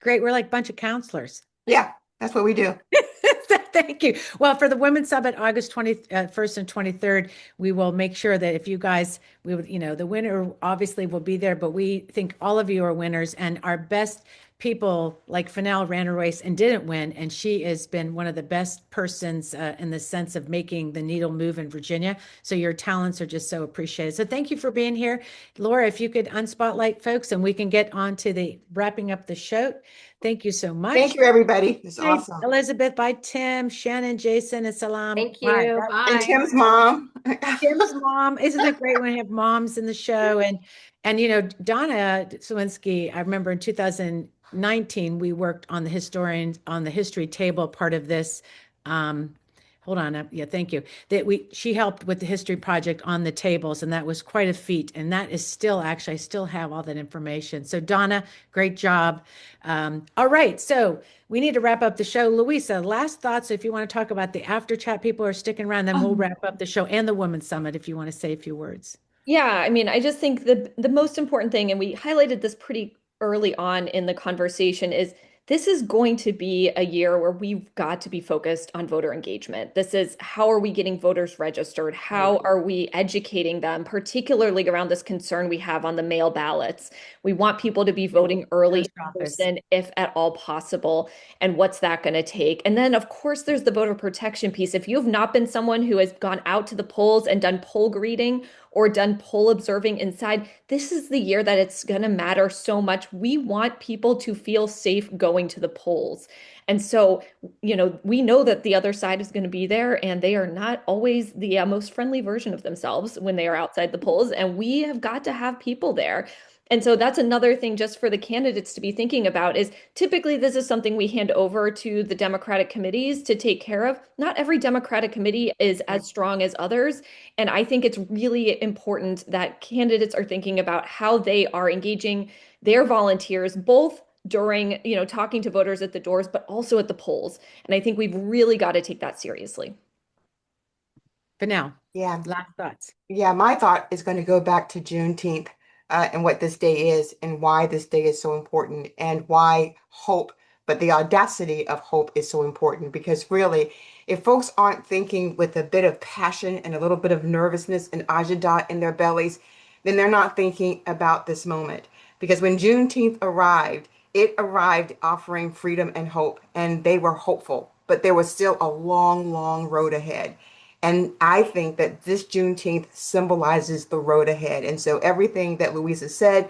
Great. We're like a bunch of counselors. Yeah, that's what we do. Thank you. Well, for the Women's Summit, August 21st and 23rd, we will make sure that if you guys, the winner obviously will be there, but we think all of you are winners, and our best people like Fennell ran a race and didn't win, and she has been one of the best persons in the sense of making the needle move in Virginia. So your talents are just so appreciated. So thank you for being here. Laura, if you could unspotlight folks and we can get on to the wrapping up the show. Thank you so much. Thank you, everybody. It's awesome. Elizabeth, bye, Tim, Shannon, Jason, and Salaam. Thank you. Bye. And Tim's mom. Tim's mom. Isn't it great when we have moms in the show? And Donna Cywinski, I remember in 2019, we worked on the history table part of this. Hold on. Yeah, thank you. She helped with the history project on the tables, and that was quite a feat. And that is I still have all that information. So Donna, great job. All right. So we need to wrap up the show. Louisa, last thoughts. If you want to talk about the after chat, people are sticking around, then we'll wrap up the show and the Women's Summit if you want to say a few words. Yeah, I mean, I just think the most important thing, and we highlighted this pretty early on in the conversation, is this is going to be a year where we've got to be focused on voter engagement. This is how are we getting voters registered? How are we educating them, particularly around this concern we have on the mail ballots? We want people to be voting early in person, if at all possible. And what's that going to take? And then, of course, there's the voter protection piece. If you have not been someone who has gone out to the polls and done poll greeting or done poll observing inside, this is the year that it's going to matter so much. We want people to feel safe going to the polls. And so, we know that the other side is going to be there, and they are not always the most friendly version of themselves when they are outside the polls. And we have got to have people there. And so that's another thing just for the candidates to be thinking about is typically this is something we hand over to the Democratic committees to take care of. Not every Democratic committee is as strong as others. And I think it's really important that candidates are thinking about how they are engaging their volunteers, both during, talking to voters at the doors, but also at the polls. And I think we've really got to take that seriously. For now, Yeah. last thoughts. Yeah, my thought is going to go back to Juneteenth and what this day is and why this day is so important and why hope, but the audacity of hope is so important. Because really, if folks aren't thinking with a bit of passion and a little bit of nervousness and agita in their bellies, then they're not thinking about this moment. Because when Juneteenth arrived, it arrived offering freedom and hope, and they were hopeful, but there was still a long, long road ahead. And I think that this Juneteenth symbolizes the road ahead. And so everything that Louisa said,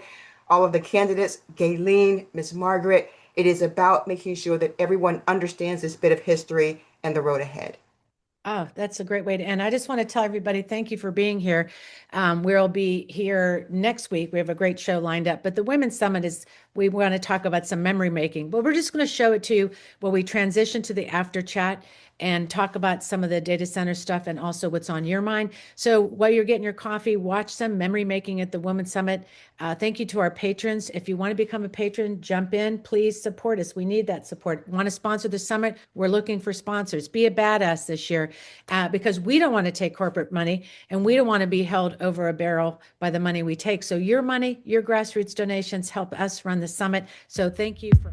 all of the candidates, Gayleen, Miss Margaret, it is about making sure that everyone understands this bit of history and the road ahead. Oh, that's a great way to end. I just want to tell everybody, thank you for being here. We'll be here next week. We have a great show lined up, but the Women's Summit we want to talk about some memory making, but we're just going to show it to you when we transition to the after chat and talk about some of the data center stuff and also what's on your mind. So while you're getting your coffee, watch some memory making at the Women's Summit. Thank you to our patrons. If you want to become a patron, jump in, please support us. We need that support. Want to sponsor the summit? We're looking for sponsors. Be a badass this year because we don't want to take corporate money and we don't want to be held over a barrel by the money we take. So your money, your grassroots donations help us run the summit. So thank you for